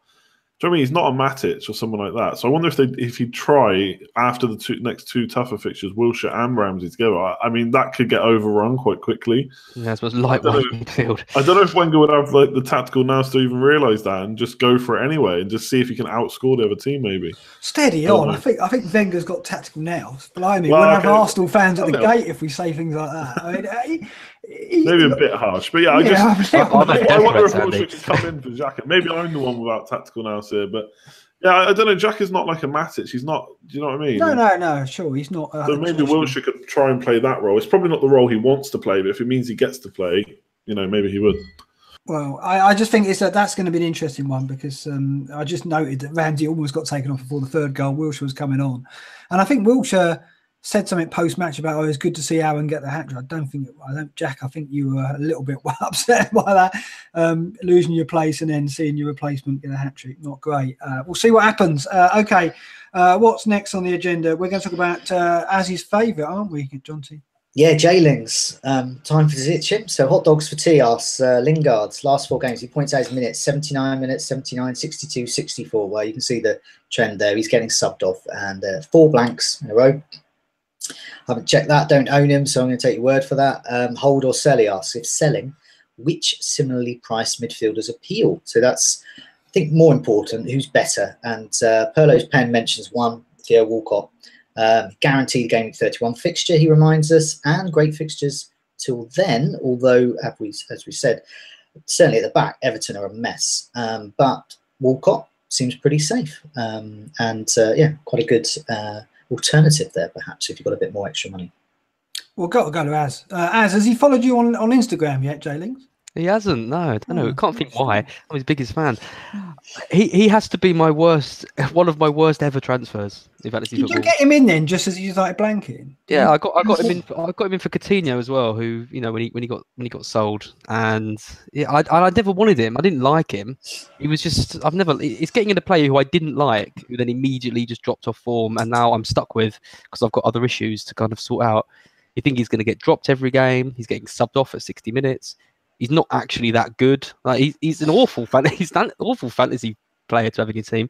Do you know what I mean? He's not a Matic or someone like that. So I wonder if he'd try after the next two tougher fixtures, Wilshere and Ramsey together. I mean, that could get overrun quite quickly. Yeah, I suppose lightweight midfield. I don't know if Wenger would have like the tactical nous to even realise that and just go for it anyway and just see if he can outscore the other team. Maybe steady on. I think Wenger's got tactical nous. Blimey, we'll have Arsenal fans at the gate if we say things like that. I mean, maybe a bit harsh, but yeah, I wonder if Wilshere could come in for Xhaka. Maybe I'm the one without tactical nous here, but yeah, I don't know. Xhaka's not like a Matic. He's not. Do you know what I mean? No. Sure, he's not. So maybe Wilshere could try and play that role. It's probably not the role he wants to play, but if it means he gets to play, maybe he would. Well, I just think that's going to be an interesting one because I just noted that Ramsey almost got taken off before the third goal. Wilshere was coming on, and I think Wilshere said something post-match about, it's good to see Aaron get the hat-trick. Jack, I think you were a little bit upset by that, losing your place and then seeing your replacement get a hat-trick. Not great. We'll see what happens. Okay, what's next on the agenda? We're going to talk about Azzy's favourite, aren't we, John T? Yeah, J-Lings. Time for Zitchim. So hot dogs for tea asks Lingard's last 4 games. He points out his minutes, 79 minutes, 79, 62, 64. Well, you can see the trend there. He's getting subbed off and 4 blanks in a row. I haven't checked that, don't own him, so I'm going to take your word for that. Hold or sell, he asks, if selling, which similarly priced midfielders appeal? So that's, I think, more important, who's better. And Perlo's pen mentions one, Theo Walcott. Guaranteed Game Week 31 fixture, he reminds us, and great fixtures till then, although, as we said, certainly at the back, Everton are a mess. But Walcott seems pretty safe. Yeah, quite a good alternative there, perhaps, if you've got a bit more extra money. Well, go to Az. Az, has he followed you on Instagram yet, J-Lings? He hasn't. No, I don't know. I can't think why. I'm his biggest fan. He has to be one of my worst ever transfers. Did you get him in then, just as he started blanking? Yeah, I got him in. I got him in for Coutinho as well. Who when he got sold, and yeah, I never wanted him. I didn't like him. He was just It's getting in a player who I didn't like, who then immediately just dropped off form, and now I'm stuck with because I've got other issues to kind of sort out. You think he's going to get dropped every game? He's getting subbed off at 60 minutes. He's not actually that good. Like he's an awful fantasy player to have in your team.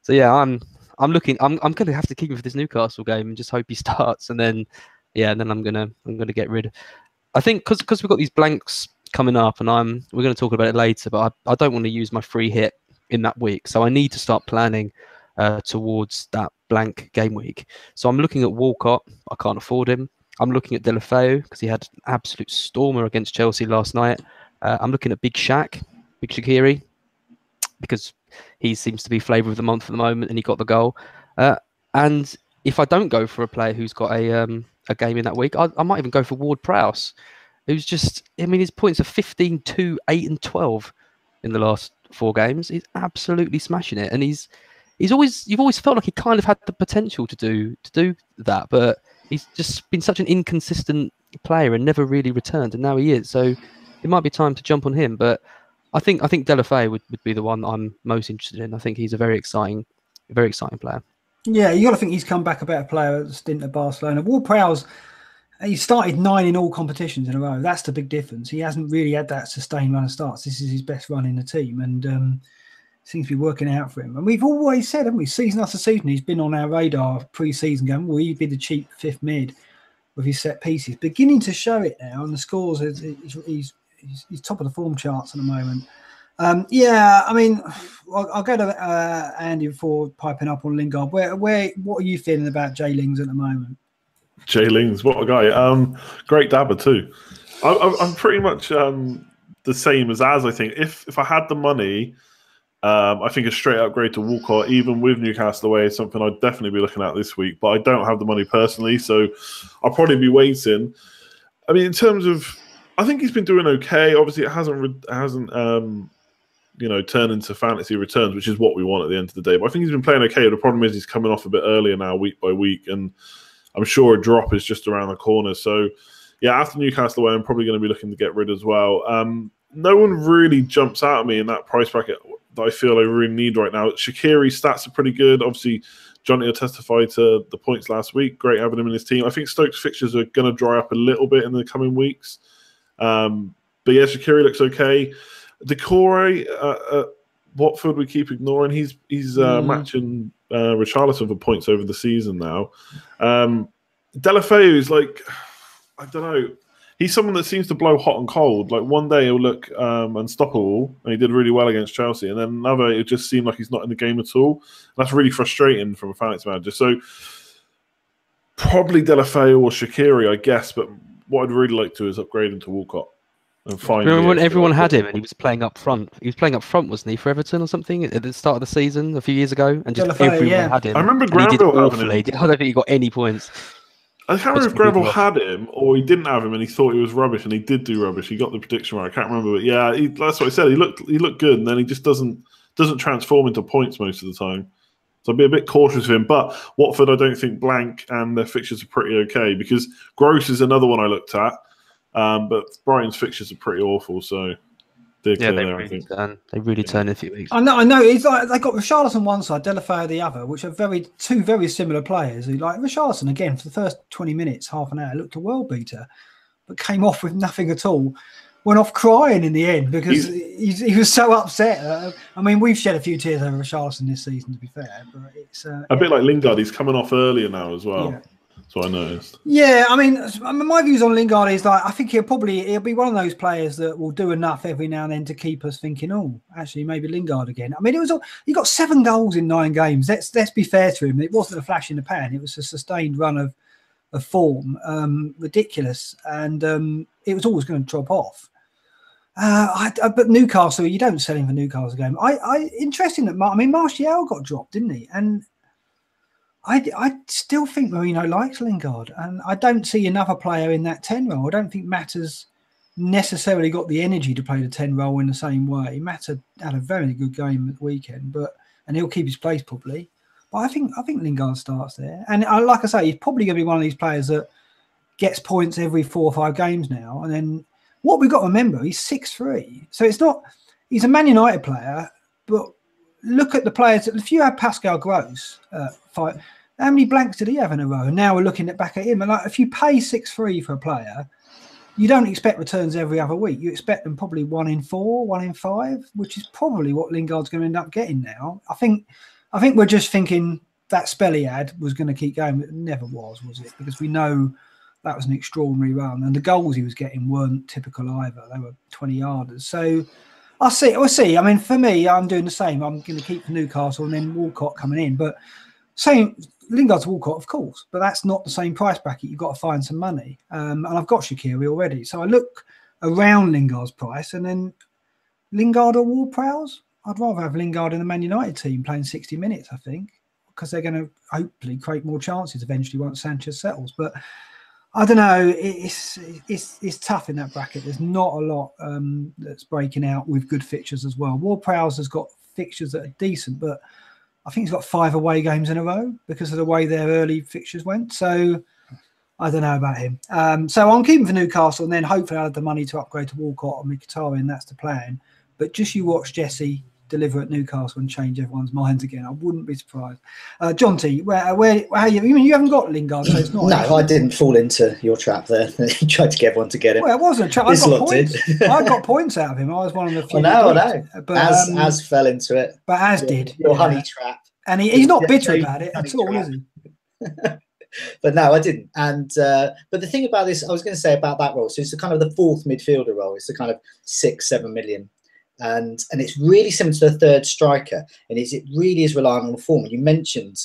So yeah, I'm looking. I'm going to have to keep him for this Newcastle game and just hope he starts. And then I'm gonna get rid. I think because we've got these blanks coming up, and we're going to talk about it later. But I don't want to use my free hit in that week, so I need to start planning towards that blank game week. So I'm looking at Walcott. I can't afford him. I'm looking at Deulofeu because he had an absolute stormer against Chelsea last night. I'm looking at Big Shaqiri, because he seems to be flavour of the month at the moment and he got the goal. And if I don't go for a player who's got a game in that week, I might even go for Ward-Prowse, who's just, his points are 15, 2, 8 and 12 in the last 4 games. He's absolutely smashing it. And you've always felt like he kind of had the potential to do that, but he's just been such an inconsistent player and never really returned, and now he is. So it might be time to jump on him. But I think Deulofeu would be the one that I'm most interested in. I think he's a very exciting player. Yeah, you got to think he's come back a better player at the stint at Barcelona. Ward-Prowse, he started 9 in all competitions in a row. That's the big difference. He hasn't really had that sustained run of starts. This is his best run in the team, and seems to be working out for him. And we've always said, haven't we, season after season, he's been on our radar pre-season going, well, he'd be the cheap 5th mid with his set pieces. Beginning to show it now, and the scores, he's top of the form charts at the moment. I'll go to Andy before piping up on Lingard. What are you feeling about J-Lings at the moment? J-Lings, what a guy. Great dabber too. I'm pretty much the same as I think. If I had the money, I think a straight upgrade to Walcott, even with Newcastle away, is something I'd definitely be looking at this week. But I don't have the money personally, so I'll probably be waiting. I mean, in terms of, I think he's been doing okay. Obviously, it hasn't turned into fantasy returns, which is what we want at the end of the day. But I think he's been playing okay. The problem is he's coming off a bit earlier now, week by week, and I'm sure a drop is just around the corner. So, yeah, after Newcastle away, I'm probably going to be looking to get rid as well. No one really jumps out at me in that price bracket that I feel I really need right now. Shaqiri's stats are pretty good. Obviously, Johnny will testify to the points last week. Great having him in his team. I think Stoke's fixtures are going to dry up a little bit in the coming weeks. But yeah, Shaqiri looks okay. Decore at Watford we keep ignoring. He's matching Richarlison for points over the season now. Deulofeu is like, I don't know. He's someone that seems to blow hot and cold. Like one day he'll look unstoppable, and he did really well against Chelsea, and then another it just seemed like he's not in the game at all. That's really frustrating from a fantasy manager. So probably Deulofeu or Shaqiri, I guess. But what I'd really like to is upgrade him to Walcott and find. Remember when everyone had him and he was playing up front? He was playing up front, wasn't he, for Everton or something at the start of the season a few years ago? And just everyone had him. I remember Granville having him. I don't think he got any points. I can't remember if Granville had him or he didn't have him and he thought he was rubbish and he did do rubbish. He got the prediction right. I can't remember, but yeah, that's what I said. He looked good, and then he just doesn't transform into points most of the time. So I'd be a bit cautious of him. But Watford, I don't think blank, and their fixtures are pretty okay because Gross is another one I looked at, but Brighton's fixtures are pretty awful. So they really turn in a few weeks. I know. It's like they got Richarlison one side, Deulofeu the other, which are two very similar players. Who, like Richarlison again for the first 20 minutes, half an hour, looked a world beater, but came off with nothing at all. Went off crying in the end because he was so upset. I mean, we've shed a few tears over Richarlison this season, to be fair. But it's a bit like Lingard. He's coming off earlier now as well. Yeah. So I noticed. Yeah, I mean, my views on Lingard is like I think he'll be one of those players that will do enough every now and then to keep us thinking, oh, actually maybe Lingard again. I mean, he got 7 goals in 9 games. Let's be fair to him. It wasn't a flash in the pan. It was a sustained run of form, ridiculous, and it was always going to drop off. But Newcastle, you don't sell him for Newcastle game. Interesting that Martial got dropped, didn't he? And I still think Mourinho likes Lingard, and I don't see another player in that 10 role. I don't think Mata's necessarily got the energy to play the 10 role in the same way. Mata had a very good game at the weekend, and he'll keep his place probably. But I think Lingard starts there, and like I say, he's probably going to be one of these players that gets points every 4 or 5 games now. And then what we've got to remember, he's 6'3", so it's not. He's a Man United player, but look at the players. If you had Pascal Gross, how many blanks did he have in a row? And now we're looking back at him. And like, if you pay 6'3" for a player, you don't expect returns every other week. You expect them probably 1 in 4, 1 in 5, which is probably what Lingard's going to end up getting now. I think we're just thinking that spell he had was going to keep going, but it never was it? Because we know that was an extraordinary run, and the goals he was getting weren't typical either. They were 20-yarders. So We'll see. I mean, for me, I'm doing the same. I'm going to keep Newcastle and then Walcott coming in. But same Lingard's Walcott, of course, but that's not the same price bracket. You've got to find some money. And I've got Shaqiri already. So I look around Lingard's price, and then Lingard or Ward-Prowse. I'd rather have Lingard in the Man United team playing 60 minutes, I think, because they're going to hopefully create more chances eventually once Sanchez settles. But I don't know. It's tough in that bracket. There's not a lot that's breaking out with good fixtures as well. Ward-Prowse has got fixtures that are decent, but I think he's got 5 away games in a row because of the way their early fixtures went. So I don't know about him. So I'm keeping for Newcastle, and then hopefully I'll have the money to upgrade to Walcott or Mkhitaryan. That's the plan. But just you watch Jesse deliver at Newcastle and change everyone's minds again. I wouldn't be surprised. John T, how you haven't got Lingard, so it's not. No, I didn't fall into your trap there. You tried to get everyone to get him. Well, it wasn't a trap. I got points. I got points out of him. I was one of the few. I know. But as fell into it. But as did your honey trap. And he's not bitter about it at all, is he? But no, I didn't. And but the thing about this, I was going to say about that role. So it's the kind of the 4th midfielder role. It's the kind of 6-7 million. And it's really similar to the 3rd striker, and it really is relying on the form. You mentioned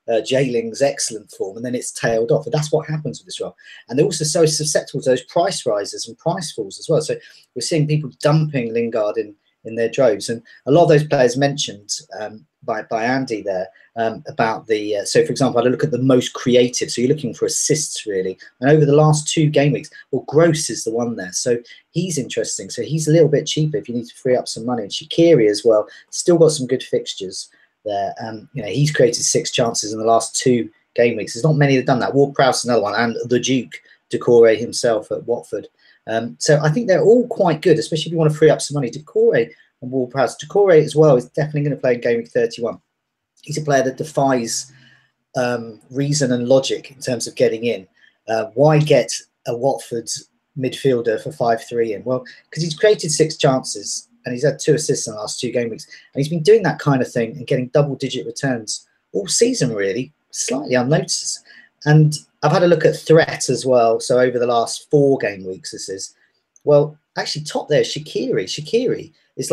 Jayling's excellent form, and then it's tailed off. And that's what happens with this role. And they're also so susceptible to those price rises and price falls as well. So we're seeing people dumping Lingard in their droves, and a lot of those players mentioned by Andy there about the so for example, I look at the most creative, so you're looking for assists really, and over the last 2 game weeks, well, Gross is the one there, so he's interesting. So he's a little bit cheaper if you need to free up some money. And Shaqiri as well, still got some good fixtures there. He's created 6 chances in the last 2 game weeks. There's not many that have done that. Ward-Prowse another one, and the Duke Decore himself at Watford. So I think they're all quite good, especially if you want to free up some money. Decore and Ward-Prowse. Decore as well is definitely going to play in Game Week 31. He's a player that defies reason and logic in terms of getting in. Why get a Watford midfielder for 5-3 in? Well, because he's created 6 chances and he's had 2 assists in the last 2 game weeks. And he's been doing that kind of thing and getting double-digit returns all season, really, slightly unnoticed. And I've had a look at threat as well. So over the last 4 game weeks, this is, well, actually top there is Shaqiri. Shaqiri is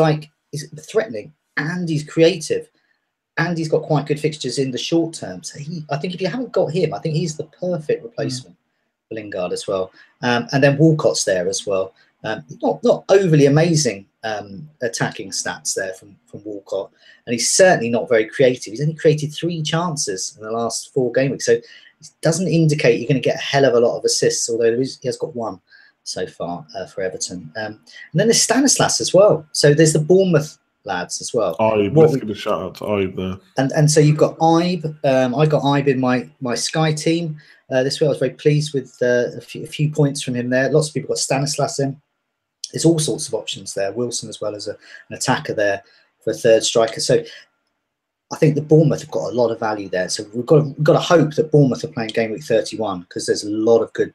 he's threatening and he's creative and he's got quite good fixtures in the short term. So I think if you haven't got him, I think he's the perfect replacement for Lingard as well. And then Walcott's there as well. Not overly amazing attacking stats there from Walcott, and he's certainly not very creative. He's only created 3 chances in the last 4 game weeks, so it doesn't indicate you're going to get a hell of a lot of assists, although he has got 1 so far for Everton. And then there's Stanislas as well. So there's the Bournemouth lads as well. Let's give a shout out to Ibe there. And so you've got Ibe. I got Ibe in my Sky team this week. I was very pleased with a few points from him there. Lots of people got Stanislas in. There's all sorts of options there. Wilson as well as an attacker there for a 3rd striker. So I think the Bournemouth have got a lot of value there. So we've got to hope that Bournemouth are playing game week 31 because there's a lot of good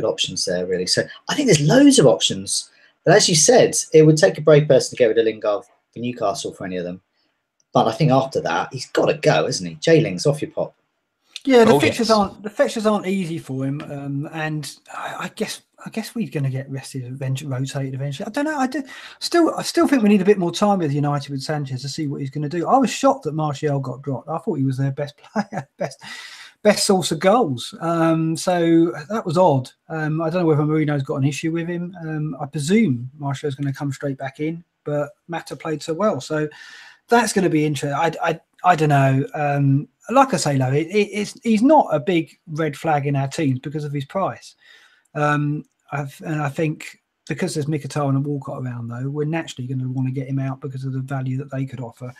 options there, really. So I think there's loads of options. But as you said, it would take a brave person to get rid of Lingard for Newcastle for any of them. But I think after that, he's got to go, isn't he? J-Ling's off your pop. Yeah, the fixtures aren't easy for him, and I guess we're going to get rested, rotated eventually. I don't know. I still think we need a bit more time with United with Sanchez to see what he's going to do. I was shocked that Martial got dropped. I thought he was their best player, best source of goals. So that was odd. I don't know whether Mourinho's got an issue with him. I presume Martial's going to come straight back in, but Mata played so well, so that's going to be interesting. I don't know. Like I say, though, he's not a big red flag in our teams because of his price. And I think because there's Mkhitaryan and Walcott around, though, we're naturally going to want to get him out because of the value that they could offer.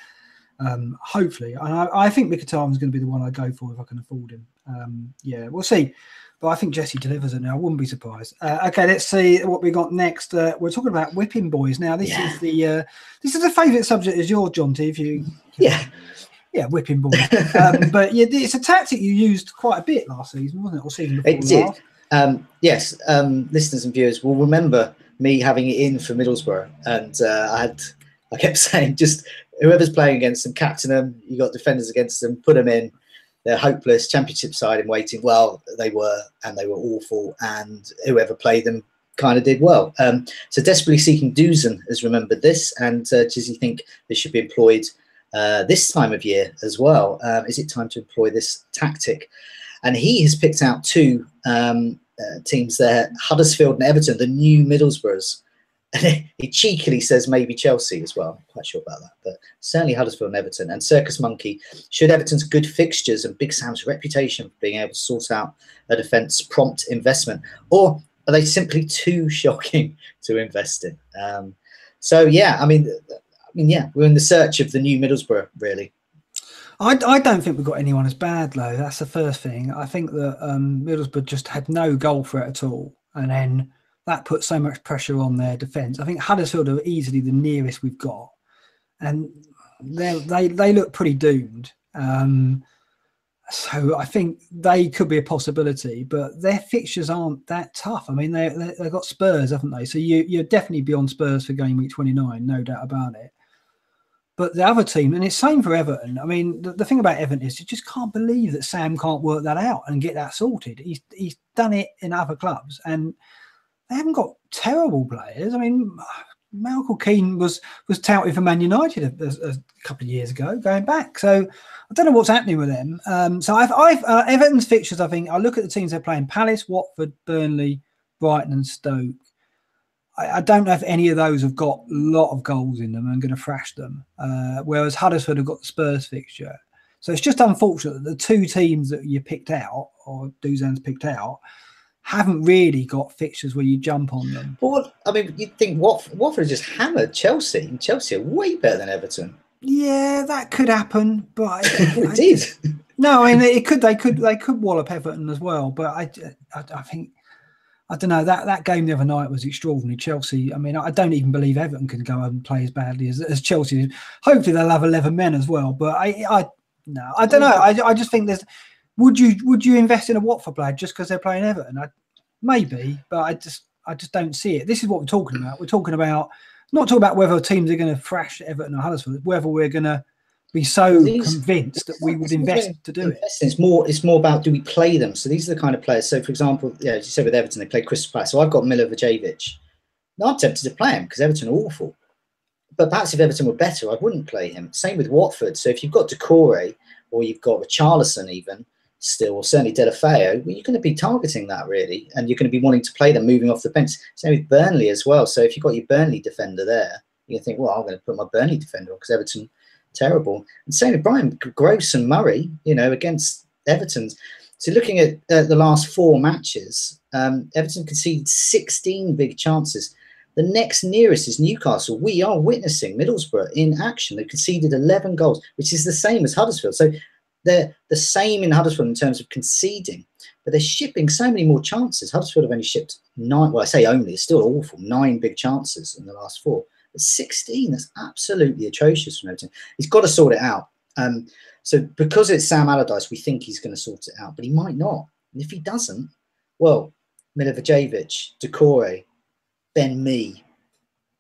Hopefully, and I think Mkhitaryan is going to be the one I go for if I can afford him. Yeah, we'll see. But I think Jesse delivers it now. I wouldn't be surprised. Okay, let's see what we got next. We're talking about whipping boys now. This is the favourite subject is yours, John T. If you whipping boys. But yeah, it's a tactic you used quite a bit last season, wasn't it? Or season before last. Yes. Listeners and viewers will remember me having it in for Middlesbrough, and I kept saying just whoever's playing against them, captain them. You got defenders against them, put them in. They're hopeless. Championship side in waiting. Well, they were awful, and whoever played them kind of did well. So desperately seeking Dusan has remembered this, and does he think this should be employed this time of year as well? Is it time to employ this tactic? And he has picked out 2 teams there, Huddersfield and Everton, the new Middlesbroughs. And he cheekily says maybe Chelsea as well. I'm quite sure about that, but certainly Huddersfield and Everton. And Circus Monkey, should Everton's good fixtures and Big Sam's reputation for being able to sort out a defence prompt investment, or are they simply too shocking to invest in? So yeah, I mean, we're in the search of the new Middlesbrough, really. I don't think we've got anyone as bad, though. That's the first thing. I think that Middlesbrough just had no goal threat at all, and then that put so much pressure on their defence. I think Huddersfield are easily the nearest we've got, and they look pretty doomed. So I think they could be a possibility, but their fixtures aren't that tough. I mean, they've got Spurs, haven't they? So you're definitely beyond Spurs for game week 29, no doubt about it. But the other team, and it's same for Everton. I mean, the thing about Everton is you just can't believe that Sam can't work that out and get that sorted. He's done it in other clubs, and they haven't got terrible players. I mean, Michael Keane was touted for Man United a couple of years ago, going back. So I don't know what's happening with them. So I've Everton's fixtures. I think I look at the teams they're playing: Palace, Watford, Burnley, Brighton, and Stoke. I don't know if any of those have got a lot of goals in them and going to thrash them. Whereas Huddersfield have got the Spurs fixture. So it's just unfortunate that the 2 teams that you picked out, or Dusan's picked out, haven't really got fixtures where you jump on them. Well, I mean, you'd think Watford just hammered Chelsea, and Chelsea are way better than Everton. Yeah, that could happen, but it did. No, I mean it could. They could wallop Everton as well, but I think. I don't know, that game the other night was extraordinary. Chelsea, I mean, I don't even believe Everton can go and play as badly as Chelsea. Hopefully they'll have 11 men as well. But I don't know. I just think there's. Would you invest in a Watford player just because they're playing Everton? Maybe, but I just don't see it. This is what we're talking about. We're talking about not talking about whether teams are going to thrash Everton or Huddersfield, whether we're going to be so convinced that we would invest to do it. It's more about, do we play them? So these are the kind of players. So, for example, as you said with Everton, they play Crystal Palace. So I've got Milivojevic. Now, I'm tempted to play him because Everton are awful. But perhaps if Everton were better, I wouldn't play him. Same with Watford. So if you've got Decore or you've got Richarlison even still, or certainly Delafeu, well, you're going to be targeting that really. And you're going to be wanting to play them moving off the bench. Same with Burnley as well. So if you've got your Burnley defender there, you think, well, I'm going to put my Burnley defender on because Everton terrible. And same with Brian, Gross and Murray, against Everton. So looking at the last 4 matches, Everton conceded 16 big chances. The next nearest is Newcastle. We are witnessing Middlesbrough in action. They conceded 11 goals, which is the same as Huddersfield. So they're the same in Huddersfield in terms of conceding, but they're shipping so many more chances. Huddersfield have only shipped 9, well, I say only, it's still awful, 9 big chances in the last 4. But 16, that's absolutely atrocious from Everton. He's got to sort it out. So because it's Sam Allardyce, we think he's going to sort it out, but he might not. And if he doesn't, well, Milivojevic, Decore, Ben Mee,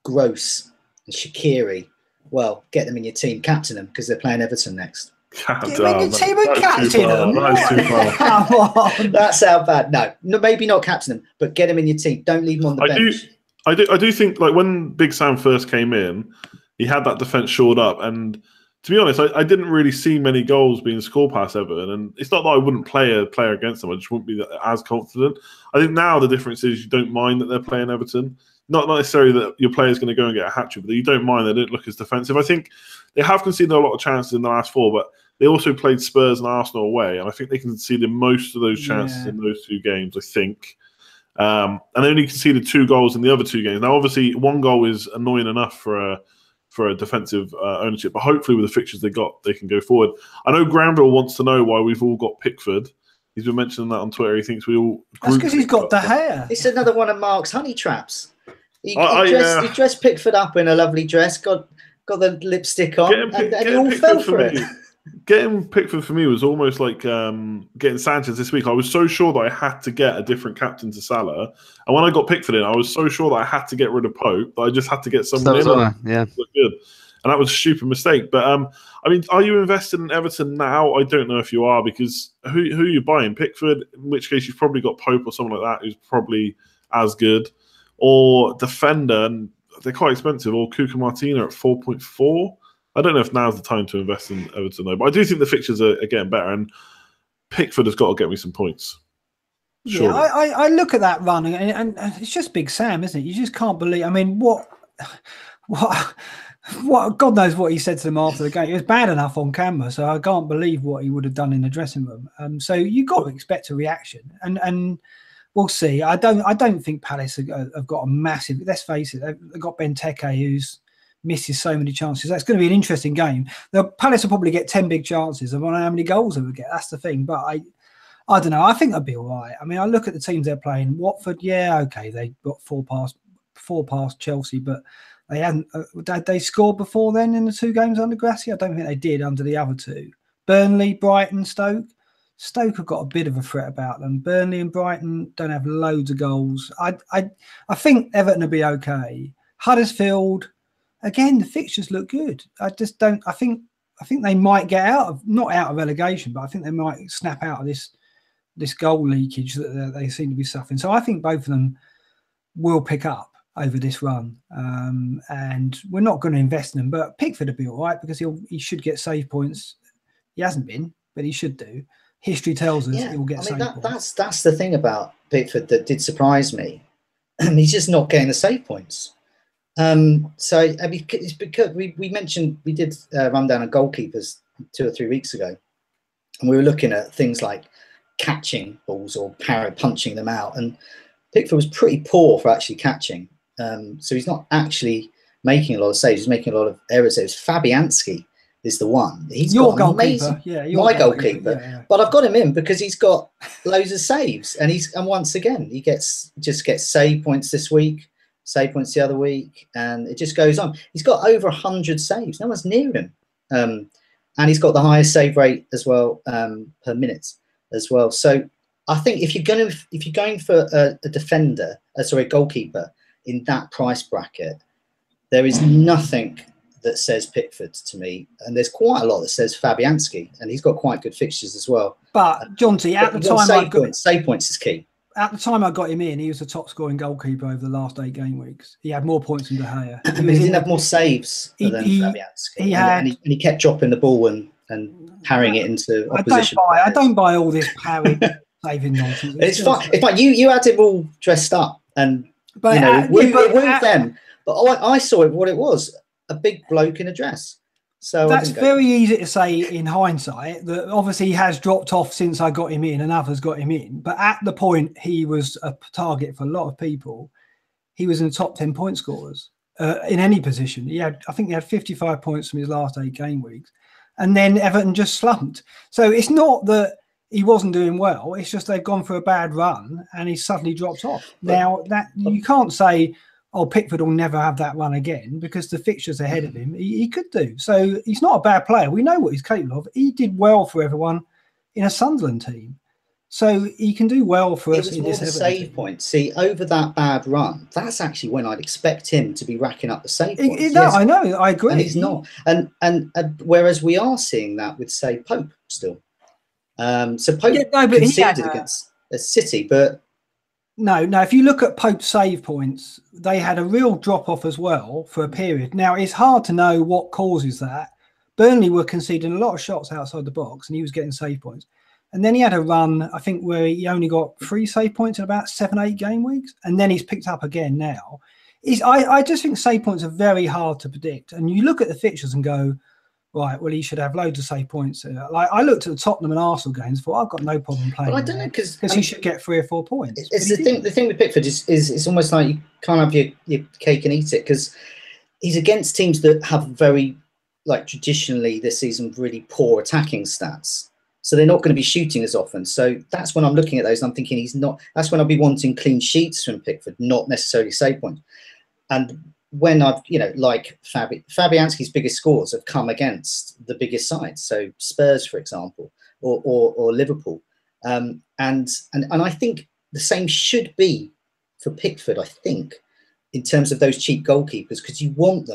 Gross, and Shaqiri, well, get them in your team, captain them, because they're playing Everton next. Get them in your team and captain them? That's too far. Come on. That's how bad. No, maybe not captain them, but get them in your team. Don't leave them on the bench. I do think, like, when Big Sam first came in, he had that defence shored up, and to be honest, I didn't really see many goals being scored past Everton, and it's not that I wouldn't play a player against them, I just wouldn't be as confident. I think now the difference is you don't mind that they're playing Everton. Not necessarily that your player's going to go and get a hat-trick, but you don't mind they don't look as defensive. I think they have conceded a lot of chances in the last 4, but they also played Spurs and Arsenal away, and I think they conceded most of those chances in those 2 games, I think. And they only conceded 2 goals in the other 2 games. Now, obviously, 1 goal is annoying enough for a defensive ownership, but hopefully with the fixtures they got, they can go forward. I know Granville wants to know why we've all got Pickford. He's been mentioning that on Twitter. He thinks we all... That's because he's got the hair. It's another one of Mark's honey traps. He dressed Pickford up in a lovely dress, got the lipstick on, and he all fell for it. Getting Pickford for me was almost like getting Sanchez this week. I was so sure that I had to get a different captain to Salah, and when I got Pickford in, I was so sure that I had to get rid of Pope that I just had to get someone in. Yeah, look good, and that was a stupid mistake. But I mean, are you invested in Everton now? I don't know if you are, because who are you buying? Pickford, in which case you've probably got Pope or someone like that who's probably as good, or defender, and they're quite expensive, or Cuca Martina at 4.4. I don't know if now's the time to invest in Everton, though, but I do think the fixtures are getting better, and Pickford has got to get me some points. Surely. Yeah, I look at that run, and it's just Big Sam, isn't it? You just can't believe. I mean, what? God knows what he said to them after the game. It was bad enough on camera, so I can't believe what he would have done in the dressing room. So you got to expect a reaction, and we'll see. I don't think Palace have got a massive. Let's face it, they've got Benteke, who's misses so many chances. That's going to be an interesting game. The Palace will probably get 10 big chances. I don't know how many goals they would get. That's the thing. But I don't know. I think they'll be all right. I mean, I look at the teams they're playing. Watford, yeah, okay, they got 4 past Chelsea, but they hadn't. They scored before then in the 2 games under Grassi? I don't think they did under the other 2. Burnley, Brighton, Stoke. Stoke have got a bit of a threat about them. Burnley and Brighton don't have loads of goals. I think Everton will be okay. Huddersfield. Again, the fixtures look good. I just don't. I think they might get not out of relegation, but I think they might snap out of this goal leakage that they seem to be suffering. So I think both of them will pick up over this run, and we're not going to invest in them. But Pickford will be all right because he should get save points. He hasn't been, but he should do. History tells us he'll get save points. That's the thing about Pickford that did surprise me. He's just not getting the save points. So I mean, it's because we mentioned we did run down on goalkeepers 2 or 3 weeks ago, and we were looking at things like catching balls or punching them out, and Pickford was pretty poor for actually catching. So he's not actually making a lot of saves. He's making a lot of errors. It was Fabianski is the one. He's your got goalkeeper, my goalkeeper. Yeah. But I've got him in because he's got loads of saves, and once again he gets save points this week. Save points the other week, and it just goes on. He's got over 100 saves. No one's near him, and he's got the highest save rate as well per minute as well. So I think if you're going for a goalkeeper in that price bracket, there is nothing that says Pickford to me, and there's quite a lot that says Fabianski, and he's got quite good fixtures as well. But Jonty, at the time, save points is key. At the time I got him in, he was the top scoring goalkeeper over the last 8 game weeks. He had more points than De Gea. He didn't have more saves than Fabianski, and he kept dropping the ball and parrying it into opposition. I don't buy all this parry saving nonsense. It's fine. It's fine. You had him all dressed up, and it wooed them. But I saw it what it was. A big bloke in a dress. So that's very easy to say in hindsight that obviously he has dropped off since I got him in and others got him in. But at the point he was a target for a lot of people, he was in the top 10 point scorers in any position. I think he had 55 points from his last 8 game weeks. And then Everton just slumped. So it's not that he wasn't doing well. It's just they've gone for a bad run and he suddenly dropped off. Now that you can't say, oh, Pickford will never have that run again because the fixtures ahead of him, he could do. So he's not a bad player. We know what he's capable of. He did well for everyone in a Sunderland team. So he can do well for us. It was more the save points. See, over that bad run, that's actually when I'd expect him to be racking up the save points. I know, I agree. And he's not. And whereas we are seeing that with, say, Pope still. So Pope conceded against City, but... No, if you look at Pope's save points, they had a real drop-off as well for a period. Now, it's hard to know what causes that. Burnley were conceding a lot of shots outside the box and he was getting save points. And then he had a run, I think, where he only got 3 save points in about 7-8 game weeks. And then he's picked up again now. I just think save points are very hard to predict. And you look at the fixtures and go, right, well, he should have loads of save points. Like I looked at the Tottenham and Arsenal games, thought I've got no problem playing. Well, I don't know because he should get 3 or 4 points. It's the thing with Pickford is it's almost like you can't have your cake and eat it because he's against teams that have very traditionally this season really poor attacking stats. So they're not going to be shooting as often. So that's when I'm looking at those and I'm thinking he's not. That's when I'll be wanting clean sheets from Pickford, not necessarily save points. And when I've, like Fabianski's biggest scores have come against the biggest sides, so Spurs, for example, or Liverpool, and I think the same should be for Pickford. I think in terms of those cheap goalkeepers, because you want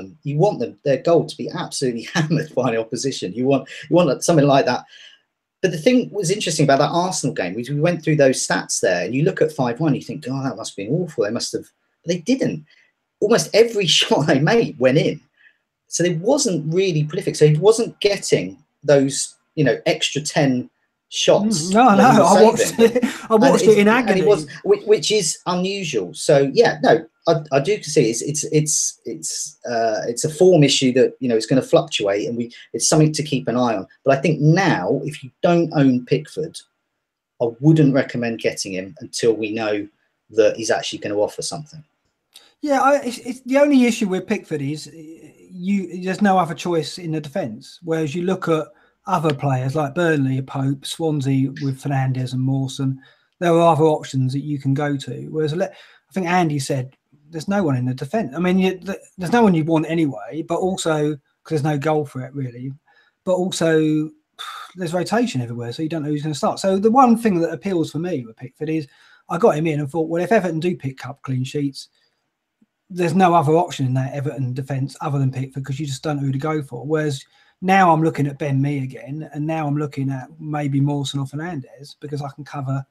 their goal to be absolutely hammered by the opposition. You want something like that. But the thing was interesting about that Arsenal game, we went through those stats there, and you look at 5-1, you think, oh, that must have been awful. They must have, but they didn't. Almost every shot they made went in. So it wasn't really prolific. So he wasn't getting those, extra 10 shots. No, I watched it in agony. Which is unusual. So yeah, no, I do see it's a form issue that is going to fluctuate, and it's something to keep an eye on. But I think now, if you don't own Pickford, I wouldn't recommend getting him until we know that he's actually going to offer something. Yeah, it's the only issue with Pickford is there's no other choice in the defence. Whereas you look at other players like Burnley, Pope, Swansea with Fernandes and Mawson, there are other options that you can go to. Whereas I think Andy said there's no one in the defence. I mean, there's no one you want anyway, but also because there's no goal threat really. But also there's rotation everywhere, so you don't know who's going to start. So the one thing that appeals for me with Pickford is I got him in and thought, well, if Everton do pick up clean sheets, there's no other option in that Everton defence other than Pickford because you just don't know who to go for. Whereas now I'm looking at Ben Mee again, and now I'm looking at maybe Mawson or Fernandes because I can cover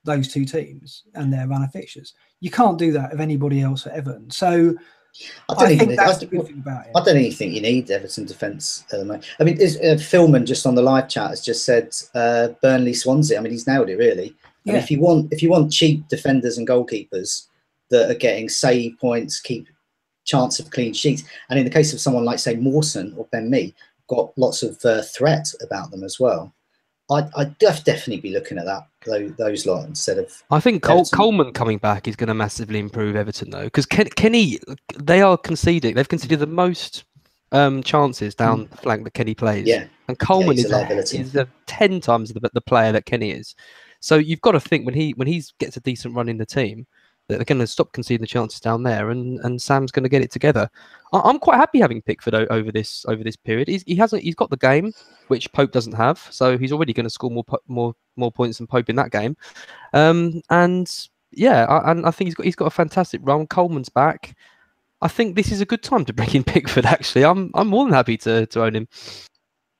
those 2 teams and their run of fixtures. You can't do that of anybody else at Everton. So I think that's the good thing about it. I don't even think you need Everton defence at the moment. I mean, Philman just on the live chat has just said Burnley Swansea. I mean, he's nailed it really. Yeah. And if you want cheap defenders and goalkeepers that are getting save points, keep chance of clean sheets. And in the case of someone like, say, Mawson or Ben Mee, got lots of threat about them as well. I'd definitely be looking at those lot instead of... I think Coleman coming back is going to massively improve Everton, though, because Kenny, they've conceded the most chances down the flank that Kenny plays. Yeah. And Coleman is 10 times the player that Kenny is. So you've got to think when he gets a decent run in the team, that they're going to stop conceding the chances down there, and Sam's going to get it together. I'm quite happy having Pickford over this period. He's got the game, which Pope doesn't have, so he's already going to score more points than Pope in that game. And yeah, I think he's got a fantastic run. Coleman's back. I think this is a good time to bring in Pickford. Actually, I'm more than happy to own him.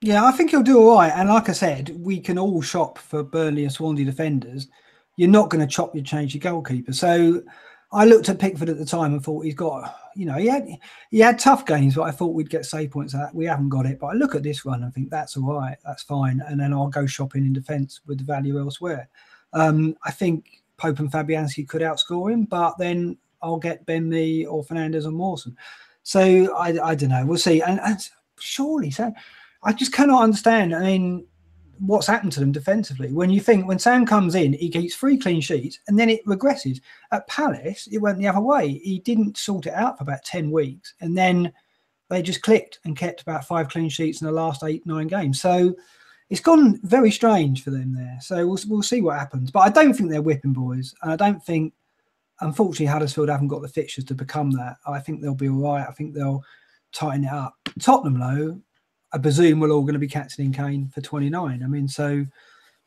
Yeah, I think he'll do all right. And like I said, we can all shop for Burnley and Swansea defenders. You're not going to chop and change your goalkeeper. So I looked at Pickford at the time and thought he's got, he had tough games, but I thought we'd get save points at that. We haven't got it. But I look at this run and think that's all right. That's fine. And then I'll go shopping in defence with the value elsewhere. I think Pope and Fabianski could outscore him, but then I'll get Ben Mee or Fernandes or Mawson. So I don't know. We'll see. And surely, so I just cannot understand. I mean, what's happened to them defensively? When Sam comes in, he keeps 3 clean sheets and then it regresses. At Palace, it went the other way. He didn't sort it out for about 10 weeks. And then they just clicked and kept about 5 clean sheets in the last 8-9 games. So it's gone very strange for them there. So we'll see what happens. But I don't think they're whipping boys. And I don't think, unfortunately, Huddersfield haven't got the fixtures to become that. I think they'll be all right. I think they'll tighten it up. Tottenham, though, I presume we're all going to be captaining Kane for 29. I mean, so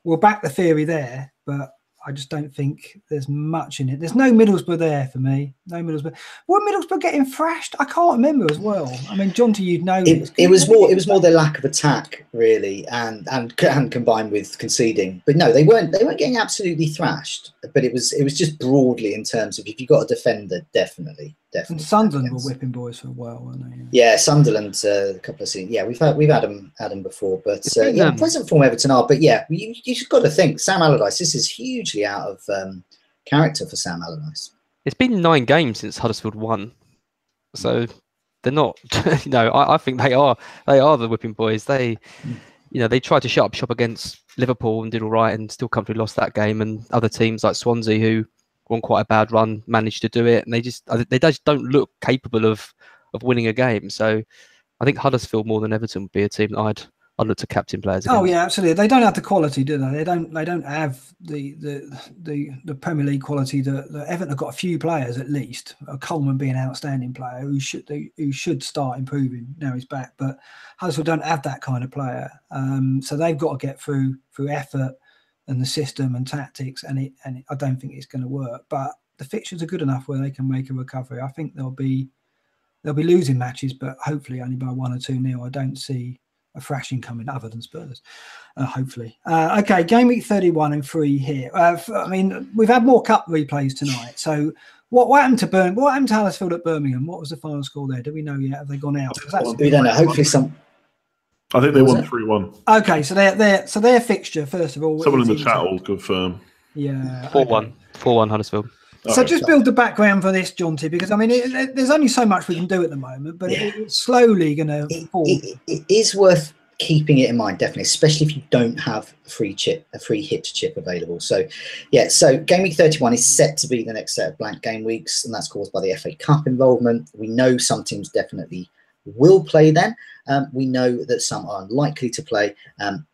we'll back the theory there, but I just don't think there's much in it. There's no Middlesbrough there for me. No Middlesbrough. Were Middlesbrough getting thrashed? I can't remember as well. I mean, Jonty, you'd know. It was more their lack of attack, really, and combined with conceding. But no, they weren't getting absolutely thrashed. But it was just broadly in terms of if you got a defender, definitely. And Sunderland were whipping boys for a while, weren't they? Yeah, Sunderland a couple of seasons. Yeah, we've had them before, but present form Everton are. But yeah, you just got to think Sam Allardyce. This is hugely out of character for Sam Allardyce. It's been 9 games since Huddersfield won, so they're not. I think they are the whipping boys. They tried to shut up shop against Liverpool and did all right, and still comfortably lost that game. And other teams like Swansea, who won quite a bad run, managed to do it, and they just don't look capable of winning a game. So I think Huddersfield more than Everton would be a team that I'd look to captain players against. Oh yeah, absolutely. They don't have the quality, do they? They don't have the Premier League quality that Everton have got. A few players at least. Coleman being an outstanding player who should start improving now he's back, but Huddersfield don't have that kind of player. So they've got to get through effort and the system and tactics, and I don't think it's going to work. But the fixtures are good enough where they can make a recovery. I think they'll be losing matches, but hopefully only by 1 or 2-0. I don't see a thrashing coming other than Spurs, hopefully. Okay, game week 31 and 3 here. I mean, we've had more cup replays tonight. So what happened to What happened to Huddersfield at Birmingham? What was the final score there? Do we know yet? Have they gone out? We don't know. Hopefully some. I think they won 3-1. Okay, so their fixture first of all. Someone in the chat will confirm. Yeah, 4-1, 4-1 Huddersfield. So just build the background for this, Jonty, because I mean, there's only so much we can do at the moment, but it's slowly going to fall. It is worth keeping it in mind, definitely, especially if you don't have a free hit chip available. So, game week 31 is set to be the next set of blank game weeks, and that's caused by the FA Cup involvement. We know some teams definitely will play then. We know that some are unlikely to play.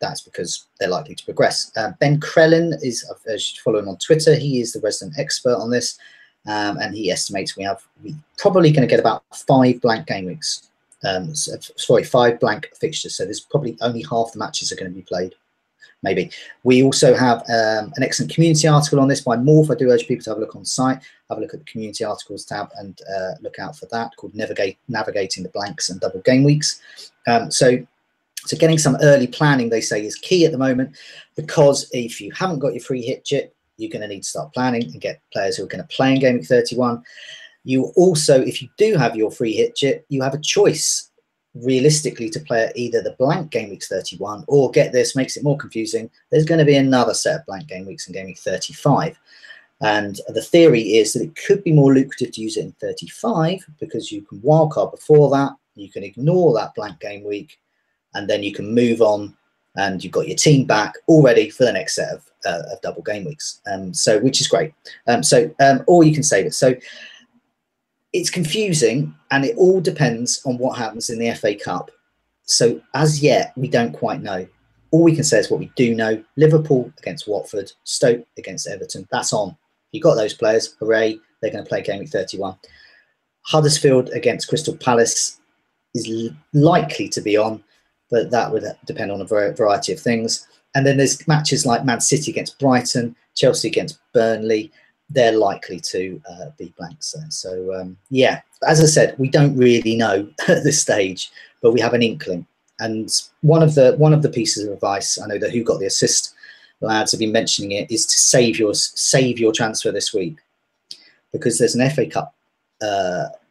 That's because they're likely to progress. Ben Krellin is, as you follow him on Twitter, he is the resident expert on this, and he estimates we're probably going to get about 5 blank game weeks. 5 blank fixtures. So there's probably only half the matches are going to be played. Maybe. We also have an excellent community article on this by Morph. I do urge people to have a look on the site, have a look at the community articles tab, and look out for that, called Navigating the Blanks and Double Game Weeks. So getting some early planning, they say, is key at the moment, because if you haven't got your free hit chip, you're going to need to start planning and get players who are going to play in Game Week 31. You also, if you do have your free hit chip, you have a choice realistically to play either the blank game weeks 31 or, get this, makes it more confusing, there's going to be another set of blank game weeks in game week 35, and the theory is that it could be more lucrative to use it in 35 because you can wildcard before that, you can ignore that blank game week, and then you can move on and you've got your team back all ready for the next set of double game weeks, so which is great. Or you can save it. So it's confusing, and it all depends on what happens in the FA Cup. So as yet, we don't quite know. All we can say is what we do know. Liverpool against Watford, Stoke against Everton. That's on. You got those players. Hooray. They're going to play game week 31. Huddersfield against Crystal Palace is likely to be on, but that would depend on a variety of things. And then there's matches like Man City against Brighton, Chelsea against Burnley, they're likely to be blanks there. So yeah, as I said, we don't really know at this stage, but we have an inkling. And one of the pieces of advice, I know that Who Got the Assist lads have been mentioning it, is to save your transfer this week, because there's an FA Cup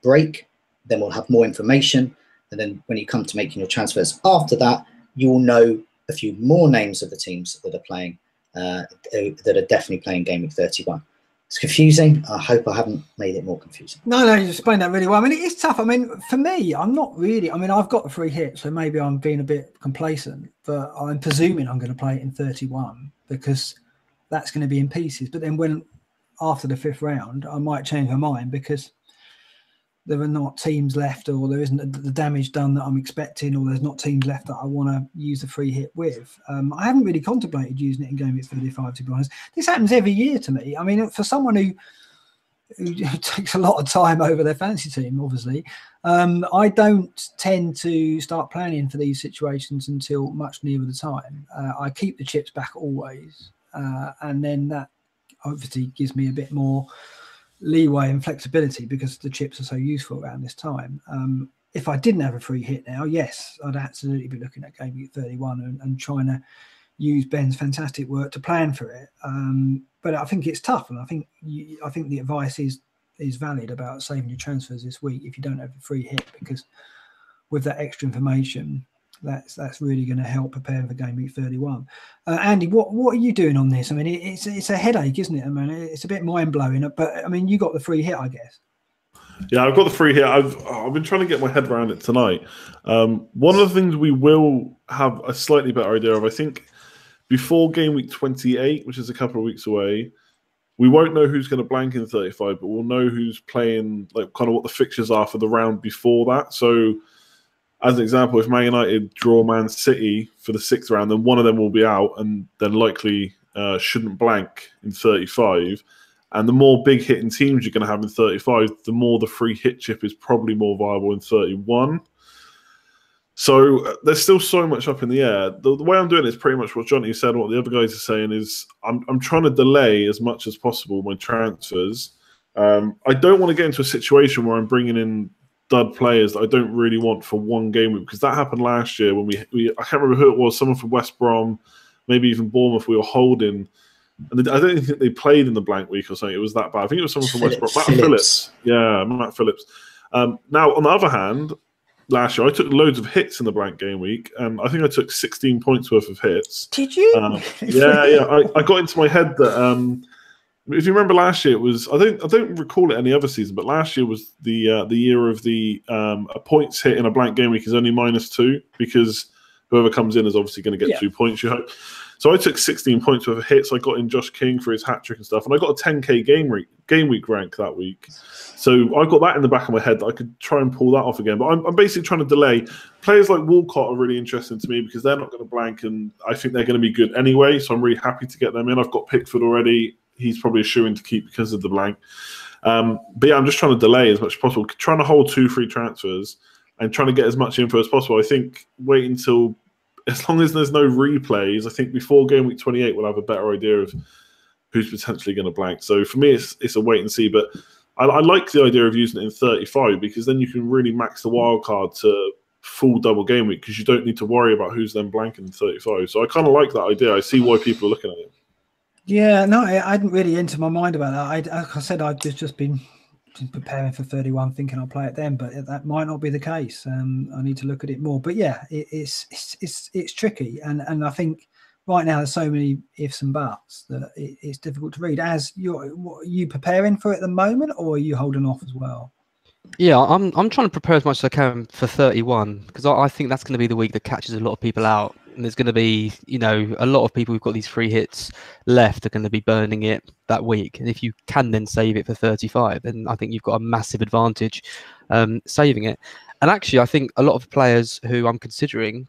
break. Then we'll have more information, and then when you come to making your transfers after that, you will know a few more names of the teams that are playing, that are definitely playing Game Week 31. It's confusing. I hope I haven't made it more confusing. No, you explained that really well. I mean, it's tough. I mean, for me, I'm not really. I mean, I've got the free hit, so maybe I'm being a bit complacent, but I'm presuming I'm going to play it in 31 because that's going to be in pieces. But then after the 5th round, I might change my mind because there are not teams left, or there isn't the damage done that I'm expecting, or there's not teams left that I want to use the free hit with. I haven't really contemplated using it in Game Week 35, to be honest. This happens every year to me. I mean, for someone who takes a lot of time over their fantasy team, obviously, I don't tend to start planning for these situations until much nearer the time. I keep the chips back always, and then that obviously gives me a bit more leeway and flexibility because the chips are so useful around this time. If I didn't have a free hit now, yes, I'd absolutely be looking at Game Week 31 and trying to use Ben's fantastic work to plan for it. But I think it's tough, and I think the advice is valid about saving your transfers this week if you don't have a free hit, because with that extra information, that's really going to help preparing for Game Week 31. Andy, what are you doing on this? I mean, it's a headache, isn't it? I mean, it's a bit mind blowing, but I mean, you got the free hit, I guess. Yeah, I've got the free hit. I've been trying to get my head around it tonight. One of the things we will have a slightly better idea of, I think, before Game Week 28, which is a couple of weeks away, we won't know who's going to blank in 35, but we'll know who's playing, like kind of what the fixtures are for the round before that. So, as an example, if Man United draw Man City for the 6th round, then one of them will be out and then likely shouldn't blank in 35. And the more big hitting teams you're going to have in 35, the more the free hit chip is probably more viable in 31. So there's still so much up in the air. The way I'm doing it is pretty much what Johnny said, and what the other guys are saying is I'm trying to delay as much as possible my transfers. I don't want to get into a situation where I'm bringing in dud players that I don't really want for one game week, because that happened last year when we I can't remember who it was, someone from West Brom, maybe even Bournemouth, we were holding, and I don't think they played in the blank week or something. It was that bad. I think it was someone from West Brom, Matt Phillips. Yeah, Matt Phillips. Now, on the other hand, last year I took loads of hits in the blank game week, and I think I took 16 points worth of hits. Did you? Yeah. I got into my head that if you remember last year, it was I don't recall it any other season, but last year was the year of the a points hit in a blank game week is only -2, because whoever comes in is obviously going to get 2 points, you hope. So I took 16 points worth of hits. I got in Josh King for his hat trick and stuff, and I got a 10k game week rank that week. So I got that in the back of my head that I could try and pull that off again. But I'm basically trying to delay. Players like Walcott are really interesting to me because they're not going to blank, and I think they're going to be good anyway. So I'm really happy to get them in. I've got Pickford already. He's probably a shoo-in to keep because of the blank. But yeah, I'm just trying to delay as much as possible, trying to hold 2 free transfers and trying to get as much info as possible. I think wait until, as long as there's no replays, I think before Game Week 28 we'll have a better idea of who's potentially going to blank. So for me, it's a wait and see. But I like the idea of using it in 35 because then you can really max the wild card to full double game week because you don't need to worry about who's then blanking in 35. So I kind of like that idea. I see why people are looking at it. Yeah, no, I hadn't really entered my mind about that. Like I said, I've just been preparing for 31, thinking I'll play it then, but that might not be the case. I need to look at it more. But yeah, it's tricky, and I think right now there's so many ifs and buts that it's difficult to read. Are you preparing for it at the moment, or are you holding off as well? Yeah, I'm trying to prepare as much as I can for 31 because I think that's going to be the week that catches a lot of people out. And there's going to be, a lot of people who've got these free hits left are going to be burning it that week. And if you can then save it for 35, then I think you've got a massive advantage saving it. And actually, I think a lot of players who I'm considering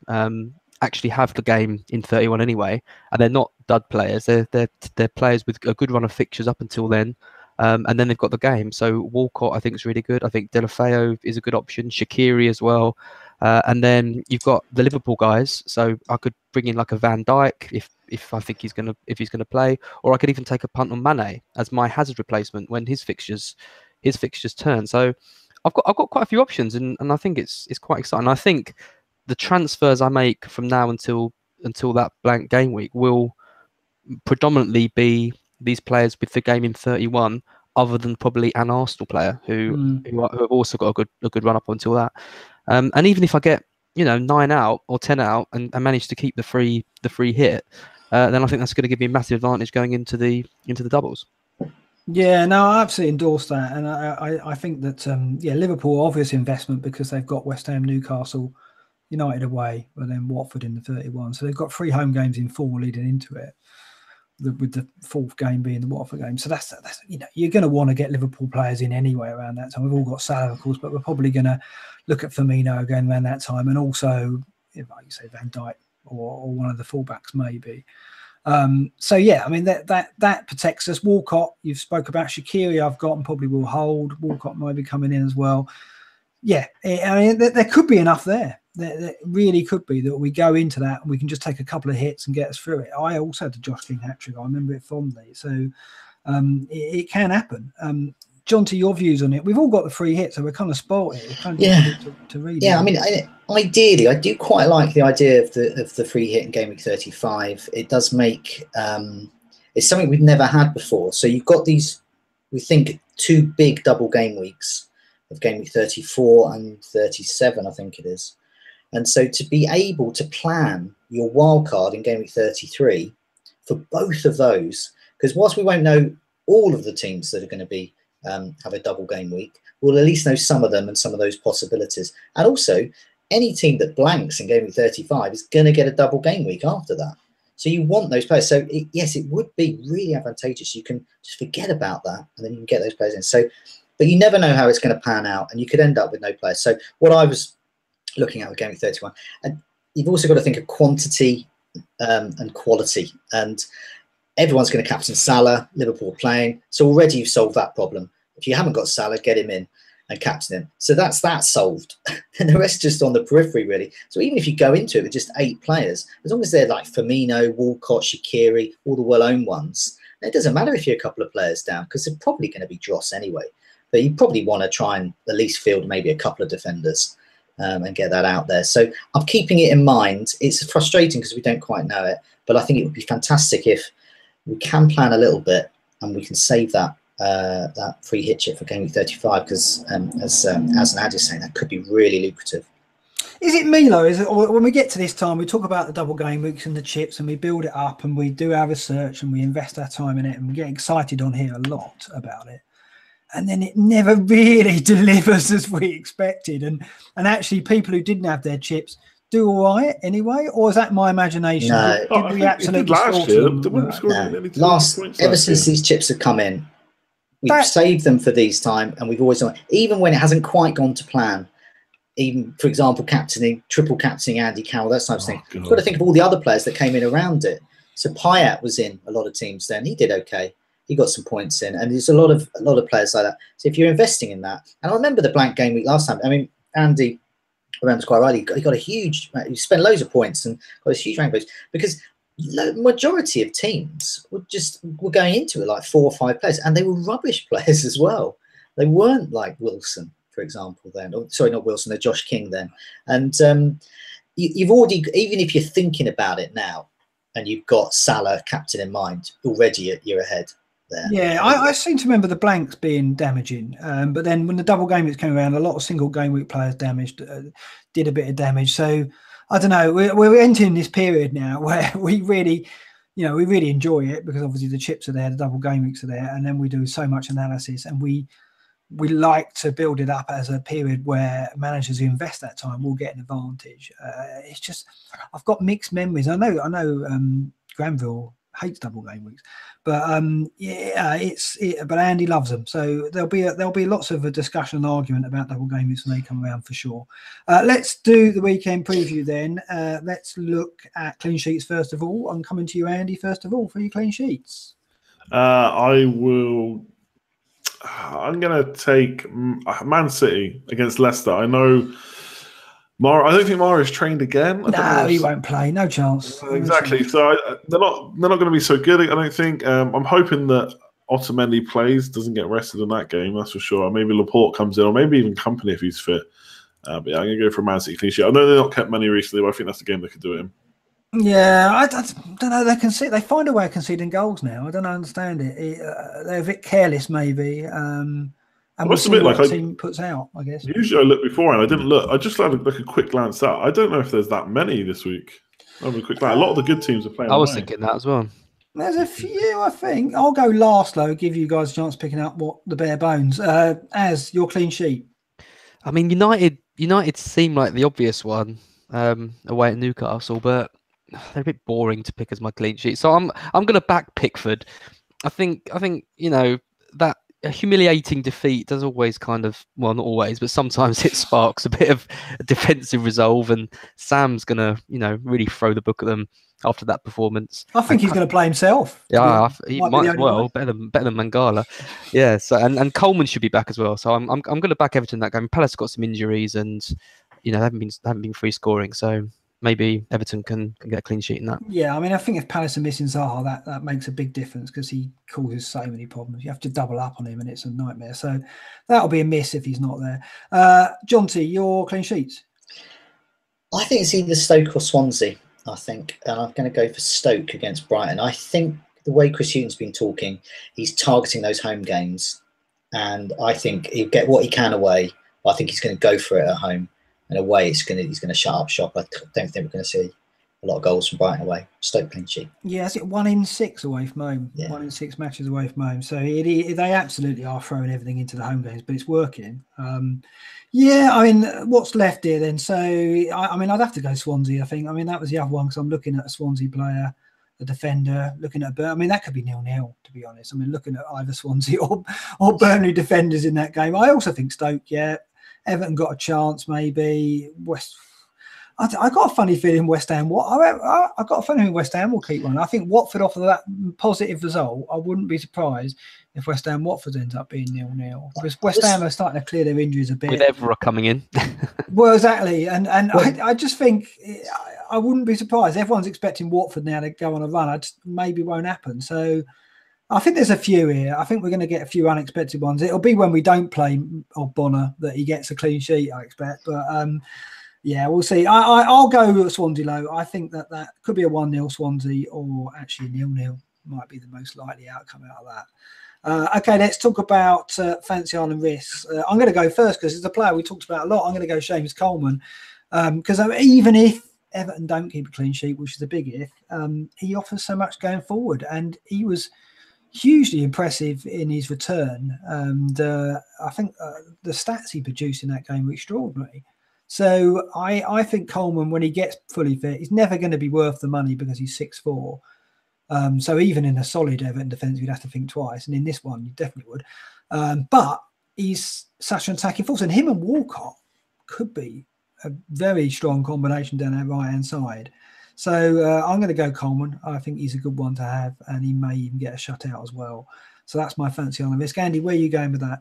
actually have the game in 31 anyway, and they're not dud players. They're players with a good run of fixtures up until then. And then they've got the game. So Walcott, I think, is really good. I think Delafeu is a good option. Shaqiri as well. And then you've got the Liverpool guys, so I could bring in like a Van Dijk if I think he's gonna play, or I could even take a punt on Mane as my Hazard replacement when his fixtures turn. So I've got quite a few options, and I think it's quite exciting. I think the transfers I make from now until that blank game week will predominantly be these players with the game in 31, other than probably an Arsenal player who have also got a good run up until that. And even if I get 9 out or 10 out and manage to keep the free hit, then I think that's going to give me a massive advantage going into the doubles. Yeah, no, I absolutely endorse that, and I think that Liverpool obvious investment because they've got West Ham, Newcastle, United away, and then Watford in the 31. So they've got 3 home games in 4 leading into it, with the 4th game being the Watford game. So that's you're going to want to get Liverpool players in anyway around that time. We've all got Salah, of course, but we're probably going to look at Firmino again around that time, and also, like you say, Van Dijk or one of the fullbacks maybe. So yeah, I mean that protects us. Walcott, you've spoke about. Shaqiri, I've got and probably will hold. Walcott might be coming in as well. Yeah, I mean there could be enough there. There really could be that we go into that and we can just take a couple of hits and get us through it. I also had the Josh King hat-trick. I remember it fondly. So it can happen. John, to your views on it, we've all got the free hit, so we're kind of spoiled here. It's kind of difficult to read. Yeah, I mean, ideally, I do quite like the idea of the free hit in Game Week 35. It does make it's something we've never had before. So you've got these, we think, 2 big double game weeks of Game Week 34 and 37, I think it is. And so to be able to plan your wild card in Game Week 33 for both of those, because whilst we won't know all of the teams that are going to be have a double game week, we'll at least know some of them and some of those possibilities. And also, any team that blanks in Game Week 35 is going to get a double game week after that. So you want those players. So yes, it would be really advantageous. You can just forget about that, and then you can get those players in. So, but you never know how it's going to pan out, and you could end up with no players. So what I was looking at with Game Week 31, and you've also got to think of quantity and quality. And everyone's going to captain Salah, Liverpool playing. So already you've solved that problem. If you haven't got Salah, get him in and captain him. So that's solved. And the rest just on the periphery, really. So even if you go into it with just 8 players, as long as they're like Firmino, Walcott, Shaqiri, all the well-owned ones, it doesn't matter if you're a couple of players down because they're probably going to be dross anyway. But you probably want to try and at least field maybe a couple of defenders and get that out there. So I'm keeping it in mind. It's frustrating because we don't quite know it, but I think it would be fantastic if we can plan a little bit and we can save that free hit chip for Game Week 35 because, as Nad is saying, that could be really lucrative. Is it Milo? Is it when we get to this time, we talk about the double game weeks and the chips, and we build it up, and we do our research, and we invest our time in it, and we get excited on here a lot about it, and then it never really delivers as we expected, and actually people who didn't have their chips do all right anyway, or is that my imagination? No, did we absolutely last year? Ever since these chips have come in, we've saved them for these time, and we've always done it, even when it hasn't quite gone to plan. Even, for example, triple captaining Andy Carroll, that type of thing. You've got to think of all the other players that came in around it. So Payet was in a lot of teams then. He did okay. He got some points in, and there's a lot of players like that. So if you're investing in that, and I remember the blank game week last time. I mean, Andy remembers quite rightly. He got a huge. He spent loads of points and got a huge rank boost because the majority of teams were going into it like 4 or 5 players, and they were rubbish players as well. They weren't like Wilson, for example, then. Oh, sorry, not Wilson, they're Josh King then. And you've already, even if you're thinking about it now, and you've got Salah captain in mind, already you're ahead there. Yeah, I seem to remember the blanks being damaging. But then when the double game weeks came around, a lot of single game week players did a bit of damage. So I don't know. We're entering this period now where we really enjoy it because obviously the chips are there, the double game weeks are there, and then we do so much analysis, and we like to build it up as a period where managers who invest that time will get an advantage. It's just, I've got mixed memories. I know Granville hates double game weeks, but but Andy loves them. So there'll be lots of a discussion and argument about double game weeks when they come around for sure. Let's do the weekend preview then. Let's look at clean sheets first of all. I'm coming to you, Andy, first of all for your clean sheets. I'm going to take Man City against Leicester. I know I don't think Mara's trained again. No, he won't play. No chance. Exactly. So they're not going to be so good. I don't think. I'm hoping that Otamendi plays, doesn't get rested in that game. That's for sure. Maybe Laporte comes in, or maybe even Company if he's fit. But yeah, I'm going to go for a Man City clean sheet. I know they've not kept many recently, but I think that's the game they could do it in. Yeah, I don't know. They find a way of conceding goals now. I don't understand it. They're a bit careless, maybe. And we'll see what the team puts out, I guess. Usually I look beforehand. I didn't look. I just had a quick glance out. I don't know if there's that many this week. I'll have a quick glance. A lot of the good teams are playing. I was thinking that as well. There's a few, I think. I'll go last, though, give you guys a chance picking up what the bare bones. As your clean sheet. I mean, United seem like the obvious one away at Newcastle, but they're a bit boring to pick as my clean sheet. So I'm going to back Pickford. I think that a humiliating defeat does always kind of, well, not always, but sometimes it sparks a bit of defensive resolve, and Sam's going to really throw the book at them after that performance. I think he's going to play himself. Yeah, he might as well. Better than Mangala. Yeah. So and Coleman should be back as well. So I'm going to back Everton that game. Palace got some injuries, and they haven't been free scoring. So maybe Everton can get a clean sheet in that. Yeah, I mean, I think if Palace are missing Zaha, that makes a big difference because he causes so many problems. You have to double up on him, and it's a nightmare. So that'll be a miss if he's not there. John T, your clean sheets? I think it's either Stoke or Swansea. I think, and I'm going to go for Stoke against Brighton. I think the way Chris Hughton's been talking, he's targeting those home games, and I think he'll get what he can away. I think he's going to go for it at home, and away he's going to shut up shop. I don't think we're going to see a lot of goals from Brighton away. Stoke clean sheet. Yeah, is it 1 in 6 away from home? Yeah. 1 in 6 matches away from home. So they absolutely are throwing everything into the home games, but it's working. Yeah, I mean, what's left here then? So, I mean, I'd have to go Swansea, I think. I mean, that was the other one because I'm looking at a Swansea player, a defender, looking at Burnley. I mean, that could be 0-0, to be honest. I mean, looking at either Swansea or Burnley defenders in that game. I also think Stoke, yeah. Everton got a chance, maybe. I got a funny feeling West Ham. I got a funny feeling West Ham will keep one. I think Watford, off of that positive result, I wouldn't be surprised if West Ham Watford ends up being 0-0 because West Ham are starting to clear their injuries a bit. With Evra coming in. Well, exactly, and I just think I wouldn't be surprised. Everyone's expecting Watford now to go on a run. Maybe won't happen. So I think there's a few here. I think we're going to get a few unexpected ones. It'll be when we don't play Bonner that he gets a clean sheet, I expect. But yeah, we'll see. I'll go Swansea low. I think that could be a 1-0 Swansea, or actually 0-0 might be the most likely outcome out of that. Okay, let's talk about Fancy Island risks. I'm going to go first because it's a player we talked about a lot. I'm going to go Seamus Coleman because even if Everton don't keep a clean sheet, which is a big if, he offers so much going forward, and he was hugely impressive in his return. And I think the stats he produced in that game were extraordinary. So I think Coleman, when he gets fully fit, he's never going to be worth the money because he's 6'4". So even in a solid Everton defence, you'd have to think twice. And in this one, you definitely would. But he's such an attacking force. And him and Walcott could be a very strong combination down that right-hand side. So I'm going to go Coleman. I think he's a good one to have. And he may even get a shutout as well. So that's my fancy on the risk. Andy, where are you going with that?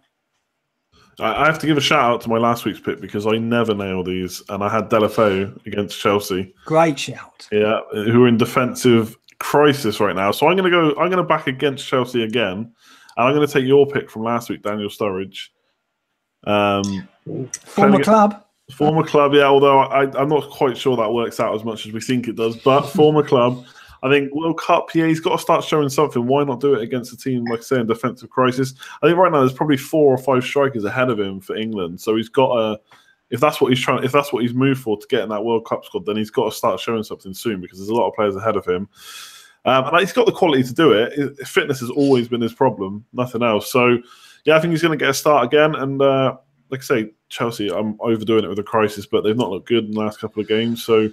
I have to give a shout out to my last week's pick because I never nail these. And I had Delafeu against Chelsea. Great shout. Yeah, who are in defensive crisis right now. So I'm going to back against Chelsea again, and I'm going to take your pick from last week, Daniel Sturridge. Former club, yeah. Although I'm not quite sure that works out as much as we think it does, but former club. I think World Cup, yeah, he's got to start showing something. Why not do it against a team like, say, in defensive crisis? I think right now there's probably 4 or 5 strikers ahead of him for England. So he's got to. If that's what he's moved for to get in that World Cup squad, then he's got to start showing something soon because there's a lot of players ahead of him. And he's got the quality to do it. Fitness has always been his problem, nothing else. So, yeah, I think he's going to get a start again. And like I say, Chelsea, I'm overdoing it with a crisis, but they've not looked good in the last couple of games. So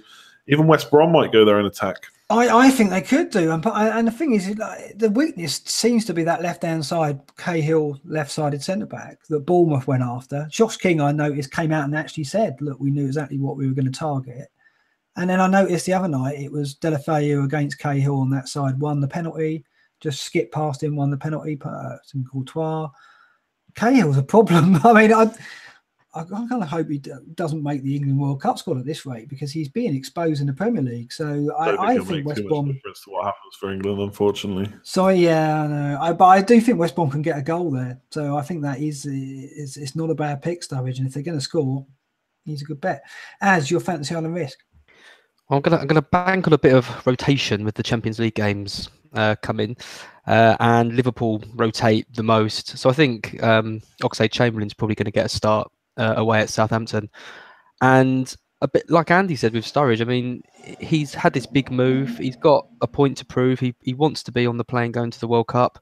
even West Brom might go there and attack. I think they could do. And the thing is, the weakness seems to be that left-hand side, Cahill, left-sided centre-back that Bournemouth went after. Josh King, I noticed, came out and actually said, look, we knew exactly what we were going to target. And then I noticed the other night, it was Delafeu against Cahill on that side, won the penalty, just skipped past him, won the penalty, some Courtois. Cahill's a problem. I mean, I kind of hope he doesn't make the England World Cup squad at this rate, because he's being exposed in the Premier League. So I think West Brom. Difference to what happens for England, unfortunately. So yeah, I know. But I do think West Brom can get a goal there. So I think that it's not a bad pick, Sturridge. And if they're going to score, he's a good bet. As your fantasy island risk. I'm gonna bank on a bit of rotation with the Champions League games coming, and Liverpool rotate the most. So I think Oxlade-Chamberlain's probably going to get a start away at Southampton, and a bit like Andy said with Sturridge. I mean, he's had this big move. He's got a point to prove. He wants to be on the plane going to the World Cup,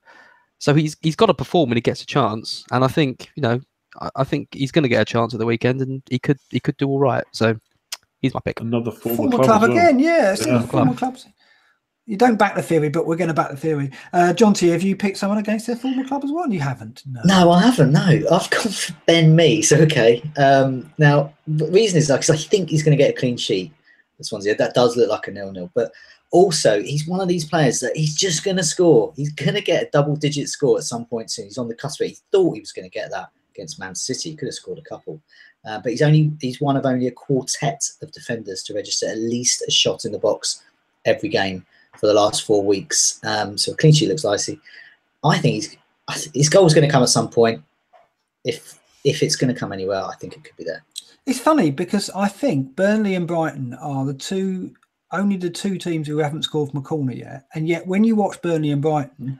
so he's got to perform when he gets a chance. And I think I think he's going to get a chance at the weekend, and he could do all right. So. He's my pick. Another former club club again, yeah. Former clubs. You don't back the theory, but we're going to back the theory. John T, have you picked someone against their former club as well? You haven't? No, I haven't. No, I've gone for Ben Mee. So okay. Now the reason is because I think he's going to get a clean sheet. This one's that does look like a 0-0, but also he's one of these players that he's just going to score. He's going to get a double-digit score at some point soon. He's on the cusp. He thought he was going to get that against Man City. He could have scored a couple. But he's one of only a quartet of defenders to register at least a shot in the box every game for the last 4 weeks. So a clean sheet looks icy. I think his goal is going to come at some point. If it's going to come anywhere, I think it could be there. It's funny because I think Burnley and Brighton are only the two teams who haven't scored from a corner yet. And yet when you watch Burnley and Brighton,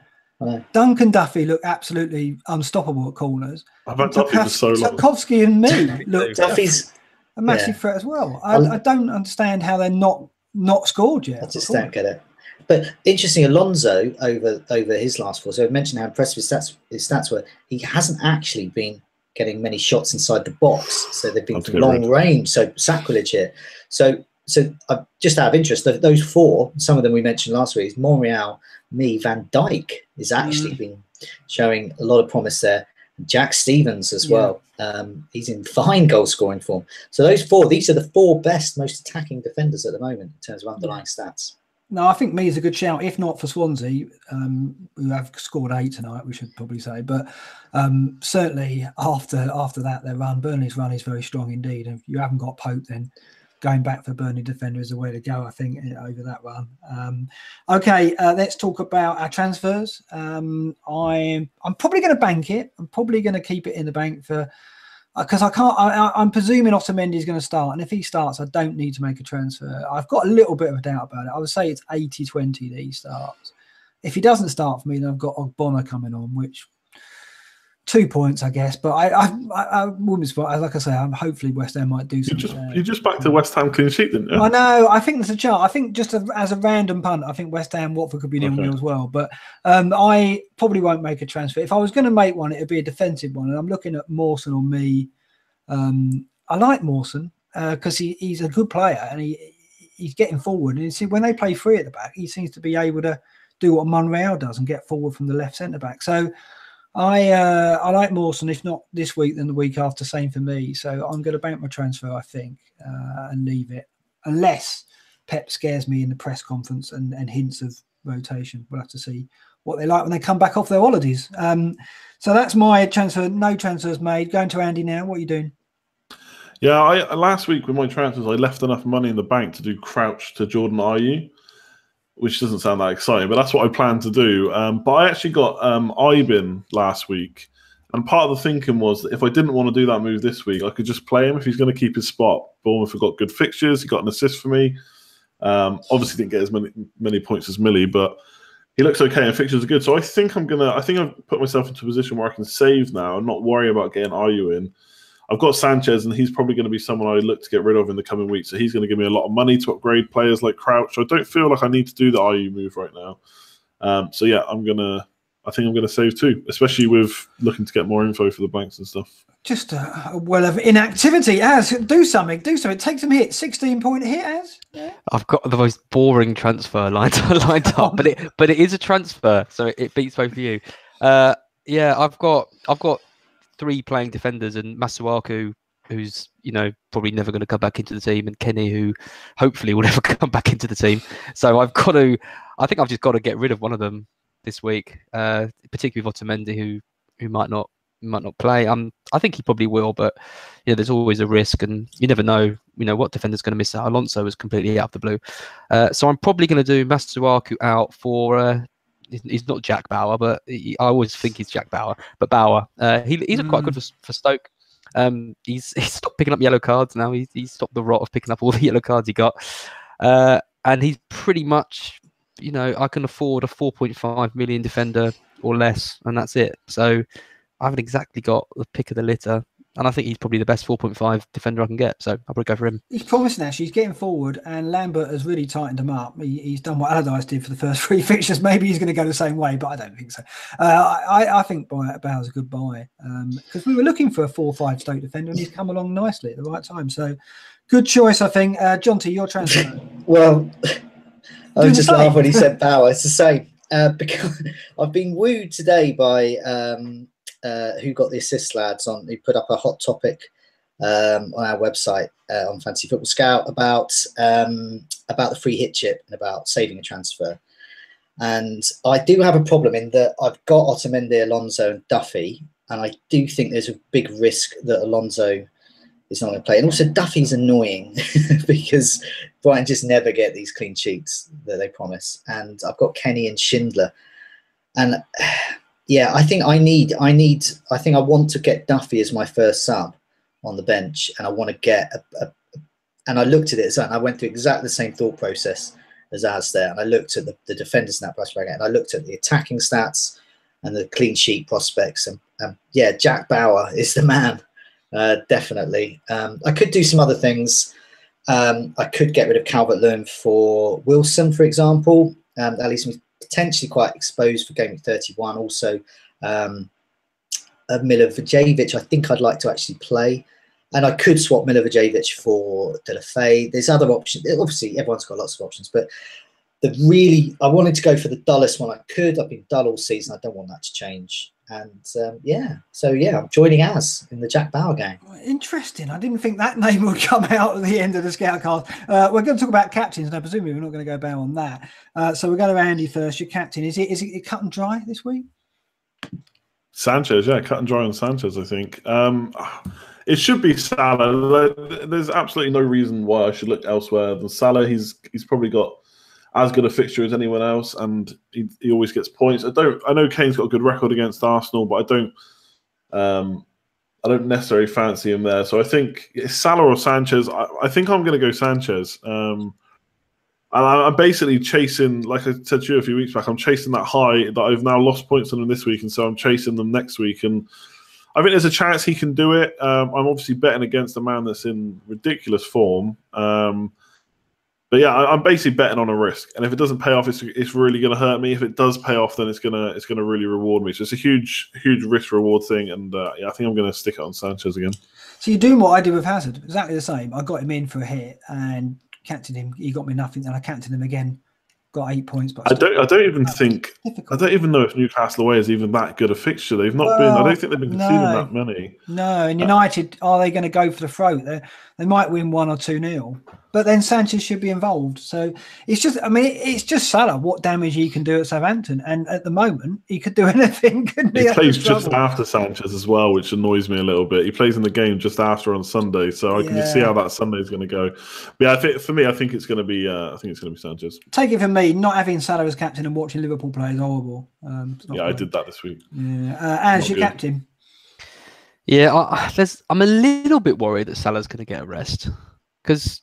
Duncan Duffy looked absolutely unstoppable at corners. I've had Duffy for so long. Tarkowski and Mee looked Duffy's a massive threat as well. I don't understand how they're not scored yet. I just don't get it. But interesting, Alonso over his last 4. So I mentioned how impressive his stats were. He hasn't actually been getting many shots inside the box, so they've been long range. So sacrilege here. So just out of interest, those 4, some of them we mentioned last week, is Monreal, Mee, Van Dijk is actually been showing a lot of promise there. Jack Stevens as well. He's in fine goal scoring form. So these are the 4 best, most attacking defenders at the moment in terms of underlying stats. No, I think Mee is a good shout, if not for Swansea, who have scored 8 tonight, we should probably say. But certainly after that, their run, Burnley's run is very strong indeed. And if you haven't got Pope, then going back for Burnley defender is the way to go, I think, over that run. Okay, let's talk about our transfers. I'm probably going to bank it. I'm probably going to keep it in the bank for because I'm presuming Otamendi is going to start, and if he starts, I don't need to make a transfer. I've got a little bit of a doubt about it. I would say it's 80-20 that he starts. If he doesn't start for me, then I've got Ogbonna coming on, which 2 points, I guess. But I wouldn't be surprised. Like I say, hopefully West Ham might do something. You just backed the West Ham clean sheet, didn't you? I know. I think there's a chance. I think just as a random punt, I think West Ham, Watford could be 0-0 as well. But I probably won't make a transfer. If I was going to make one, it would be a defensive one. And I'm looking at Mawson or Mee. I like Mawson because he's a good player and he's getting forward. And you see, when they play free at the back, he seems to be able to do what Monreal does and get forward from the left centre back. So I like Mawson, if not this week, then the week after. Same for me. So I'm going to bank my transfer, I think, and leave it. Unless Pep scares me in the press conference and hints of rotation. We'll have to see what they like when they come back off their holidays. So that's my transfer. No transfers made. Going to Andy now. What are you doing? Yeah, last week with my transfers, I left enough money in the bank to do Crouch to Jordan Ayew, which doesn't sound that exciting, but that's what I plan to do. But I actually got Ibin last week, and part of the thinking was that if I didn't want to do that move this week, I could just play him if he's going to keep his spot. Bournemouth have got good fixtures. He got an assist for me. Obviously didn't get as many points as Millie, but he looks okay and fixtures are good. So I think I've put myself into a position where I can save now and not worry about getting Ayew in. I've got Sanchez, and he's probably going to be someone I look to get rid of in the coming weeks. So he's going to give me a lot of money to upgrade players like Crouch. So I don't feel like I need to do the Ayew move right now. So yeah, I think I'm going to save too, especially with looking to get more info for the banks and stuff. Just a well of inactivity. Az, do something. Take some hits. 16-point hit, Az. Yeah. I've got the most boring transfer lined up, but it is a transfer, so it beats both of you. Yeah, I've got 3 playing defenders, and Masuaku, who's probably never going to come back into the team, and Kenny, who hopefully will never come back into the team. So I think I've just got to get rid of one of them this week, particularly with Otamendi, who might not might not play. I think he probably will, but yeah, there's always a risk, and you never know. What defender's going to miss out. Alonso was completely out of the blue, so I'm probably going to do Masuaku out for. He's not Jack Bauer, but I always think he's Jack Bauer. But Bauer, he's quite good for Stoke. He's stopped picking up yellow cards now. He's stopped the rot of picking up all the yellow cards he got, and he's pretty much, I can afford a 4.5 million defender or less, and that's it. So I haven't exactly got the pick of the litter, and I think he's probably the best 4.5 defender I can get. So I'll probably go for him. He's promising, actually. He's getting forward, and Lambert has really tightened him up. He's done what Allardyce did for the first 3 fixtures. Maybe he's going to go the same way, but I don't think so. I think Bauer's a good buy, because we were looking for a 4-5 Stoke defender, and he's come along nicely at the right time. So good choice, I think. John T, your transfer. Well, I just laughed when he said Bauer. It's the same. Because I've been wooed today by Who Got the Assist lads who put up a hot topic on our website on Fantasy Football Scout about the free hit chip and about saving a transfer. And I do have a problem in that I've got Otamendi, Alonso and Duffy, and I do think there's a big risk that Alonso is not going to play. And also Duffy's annoying because Brighton just never get these clean sheets that they promise. And I've got Kenny and Schindler. And yeah, I think I want to get Duffy as my first sub on the bench. And I want to get and I looked at it and I went through exactly the same thought process as Az there. And I looked at the defenders in that price bracket, and I looked at the attacking stats and the clean sheet prospects. And yeah, Jack Bauer is the man. Definitely. I could do some other things. I could get rid of Calvert-Lewin for Wilson, for example. That leaves me potentially quite exposed for Gameweek 31. Also, Milivojevic, I think I'd like to actually play. And I could swap Milivojevic for De La Fey. There's other options. Obviously, everyone's got lots of options, but I wanted to go for the dullest one I could. I've been dull all season. I don't want that to change. And I'm joining Az in the Jack Bauer game. Interesting. I didn't think that name would come out at the end of the Scoutcast. We're going to talk about captains, and I presume we're not going to go Bauer on that. So we'll go to Andy first. Your captain, is it cut and dry this week? Sanchez, yeah, cut and dry on Sanchez, I think. It should be Salah. There's absolutely no reason why I should look elsewhere than Salah. He's probably got as good a fixture as anyone else, and he always gets points. I know Kane's got a good record against Arsenal, but I don't necessarily fancy him there. So I think it's Salah or Sanchez. I think I'm going to go Sanchez. And I'm basically chasing, like I said to you a few weeks back, I'm chasing that high that I've now lost points on him this week, and so I'm chasing them next week. And I think there's a chance he can do it. I'm obviously betting against a man that's in ridiculous form. But yeah, I'm basically betting on a risk, and if it doesn't pay off, it's really going to hurt me. If it does pay off, then it's gonna really reward me. So it's a huge risk reward thing, and I think I'm going to stick it on Sanchez again. So you're doing what I did with Hazard, exactly the same. I got him in for a hit and captained him. He got me nothing, and I captained him again. Got 8 points, but I don't even know if Newcastle away is even that good a fixture. They've not been. I don't think they've been conceding that many. No, and United, are they going to go for the throat? They might win 1 or 2-0, but then Sanchez should be involved. So it's just Salah. What damage he can do at Southampton, and at the moment he could do anything. Couldn't he? He plays just after Sanchez as well, which annoys me a little bit. He plays in the game just after on Sunday, so I can see how that Sunday is going to go. But yeah, I think it's going to be. I think it's going to be Sanchez. Take it from me, not having Salah as captain and watching Liverpool play is horrible. I did that this week. Yeah, as your captain. Yeah, I'm a little bit worried that Salah's going to get a rest. Because,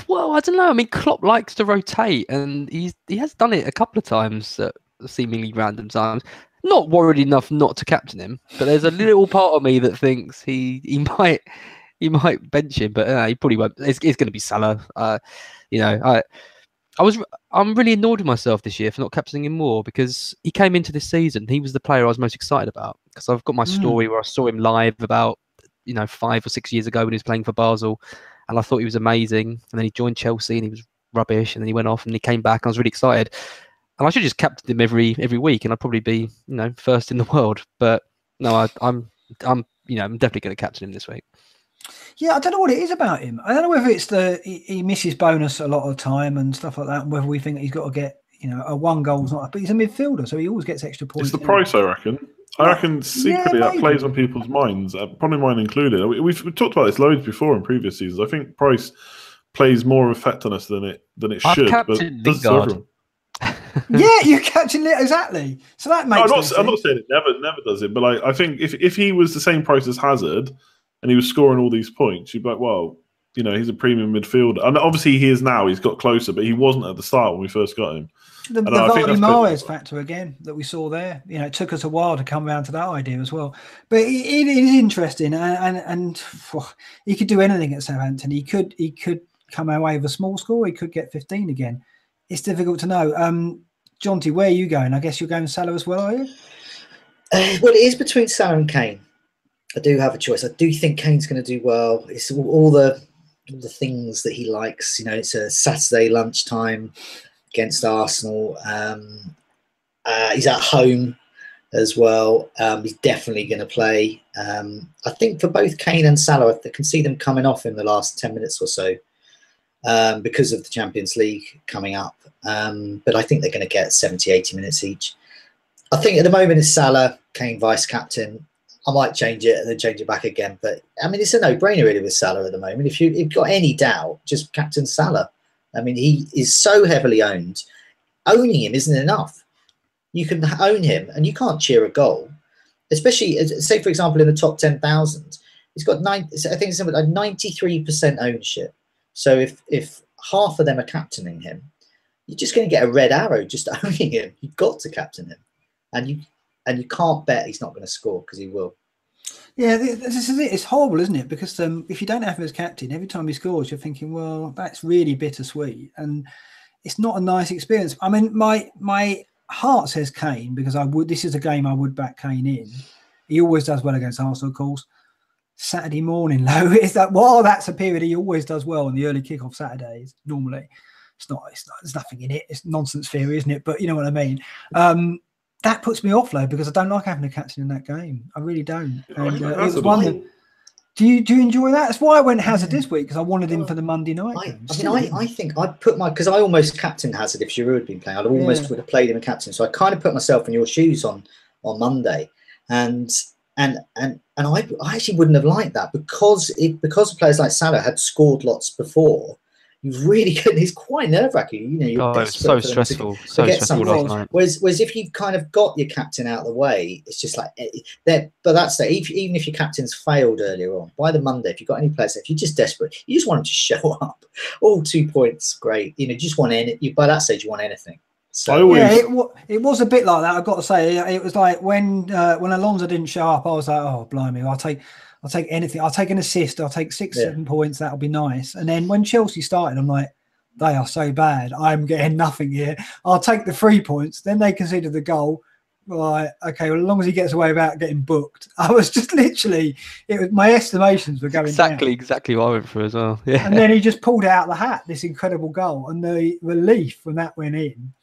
well, I don't know. I mean, Klopp likes to rotate, and he has done it a couple of times at seemingly random times. Not worried enough not to captain him, but there's a little part of me that thinks he might bench him, but he probably won't. It's going to be Salah. I'm really annoyed with myself this year for not captaining him more, because he came into this season. He was the player I was most excited about, because I've got my story where I saw him live about 5 or 6 years ago when he was playing for Basel, and I thought he was amazing. And then he joined Chelsea and he was rubbish, and then he went off and he came back and I was really excited. And I should just captain him every week, and I'd probably be first in the world. But no, I'm definitely going to captain him this week. Yeah, I don't know what it is about him. I don't know whether it's he misses bonus a lot of the time and stuff like that, and whether we think he's got to get a 1 goal's not. But he's a midfielder, so he always gets extra points. It's the price, I reckon. I reckon secretly that plays on people's minds, probably mine included. We've talked about this loads before in previous seasons. I think Price plays more effect on us than it should, but it does to everyone. Yeah, you're catching it exactly. So that makes. I'm not saying it never does it, but I think if he was the same price as Hazard and he was scoring all these points, you'd be like, well, he's a premium midfielder, and obviously he is now. He's got closer, but he wasn't at the start when we first got him. The Vardy Mahrez factor again that we saw there. It took us a while to come around to that idea as well. But it is interesting, and he could do anything at Southampton. He could come away with a small score. He could get 15 again. It's difficult to know. Jonty, where are you going? I guess you're going Salah as well, are you? Well, it is between Salah and Kane. I do have a choice. I do think Kane's going to do well. It's all the things that he likes. It's a Saturday lunchtime against Arsenal. He's at home as well. He's definitely going to play. I think for both Kane and Salah, I can see them coming off in the last 10 minutes or so because of the Champions League coming up. But I think they're going to get 70, 80 minutes each. I think at the moment it's Salah, Kane vice-captain. I might change it and then change it back again. But, it's a no-brainer really with Salah at the moment. If you've got any doubt, just captain Salah. He is so heavily owned. Owning him isn't enough. You can own him and you can't cheer a goal. Especially, say, for example, in the top 10,000, he's got 93% ownership. So if half of them are captaining him, you're just going to get a red arrow just owning him. You've got to captain him. And you can't bet he's not going to score because he will. Yeah, this is it. It's horrible, isn't it? Because if you don't have him as captain, every time he scores, you're thinking, well, that's really bittersweet. And it's not a nice experience. My heart says Kane because this is a game I would back Kane in. He always does well against Arsenal, of course. Saturday morning, though, that's a period he always does well in the early kickoff Saturdays, normally. There's nothing in it. It's nonsense theory, isn't it? But you know what I mean. That puts me off though because I don't like having a captain in that game. I really don't. And it was one. Do you enjoy that? That's why I went Hazard this week because I wanted him for the Monday night. I think I'd put because I almost captained Hazard if Giroud had been playing. I'd almost would have played him a captain. So I kind of put myself in your shoes on Monday, and I actually wouldn't have liked that because players like Salah had scored lots before. You really couldn't. It's quite nerve-wracking. You're it's so stressful. So stressful last night. Whereas if you've kind of got your captain out of the way, it's just like that. But that's it. Even if your captain's failed earlier on, by the Monday, if you've got any players, if you're just desperate, you just want them to show up. All 2 points, great. You just want by that stage, you want anything. So it was a bit like that. I've got to say, it was like when Alonso didn't show up, I was like, oh blimey, I'll take anything. I'll take an assist. I'll take 7 points. That'll be nice. And then when Chelsea started, I'm like, they are so bad. I'm getting nothing here. I'll take the 3 points. Then they conceded the goal. Right. Okay. Well, as long as he gets away without getting booked, I was just literally. It was my estimations were going down. Exactly what I went through as well. Yeah. And then he just pulled it out of the hat. This incredible goal and the relief when that went in.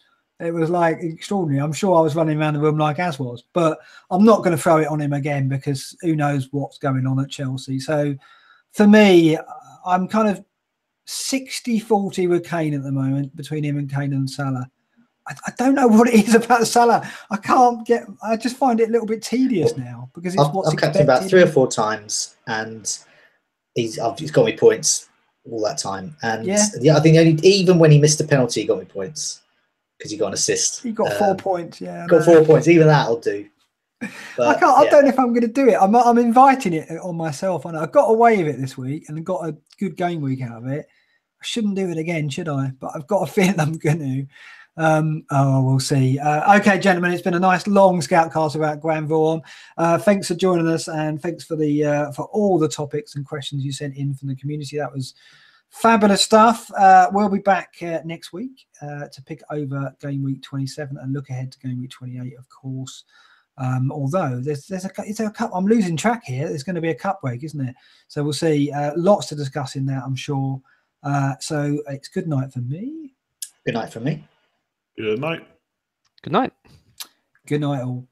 It was like extraordinary. I'm sure I was running around the room like Az was, but I'm not going to throw it on him again because who knows what's going on at Chelsea. So for me, I'm kind of 60-40 with Kane at the moment between him and Kane and Salah. I don't know what it is about Salah. I just find it a little bit tedious now because it's what's expected. I've captained about 3 or 4 times and he's got me points all that time. And I think even when he missed a penalty, he got me points. Because he got an assist. He got 4 points, yeah. Got 4 points. Even that'll do. But, I don't know if I'm going to do it. I'm inviting it on myself. I got away with it this week and got a good game week out of it. I shouldn't do it again, should I? But I've got a feeling I'm going to. We'll see. Okay, gentlemen, it's been a nice long Scoutcast about Granville. Thanks for joining us and thanks for for all the topics and questions you sent in from the community. That was fabulous stuff. We'll be back next week to pick over game week 27 and look ahead to game week 28, of course. Although there's a cup, I'm losing track here. There's going to be a cup break, isn't there? So we'll see. Lots to discuss in that, I'm sure. So it's good night for me. Good night from me. Good night. Good night. Good night, all.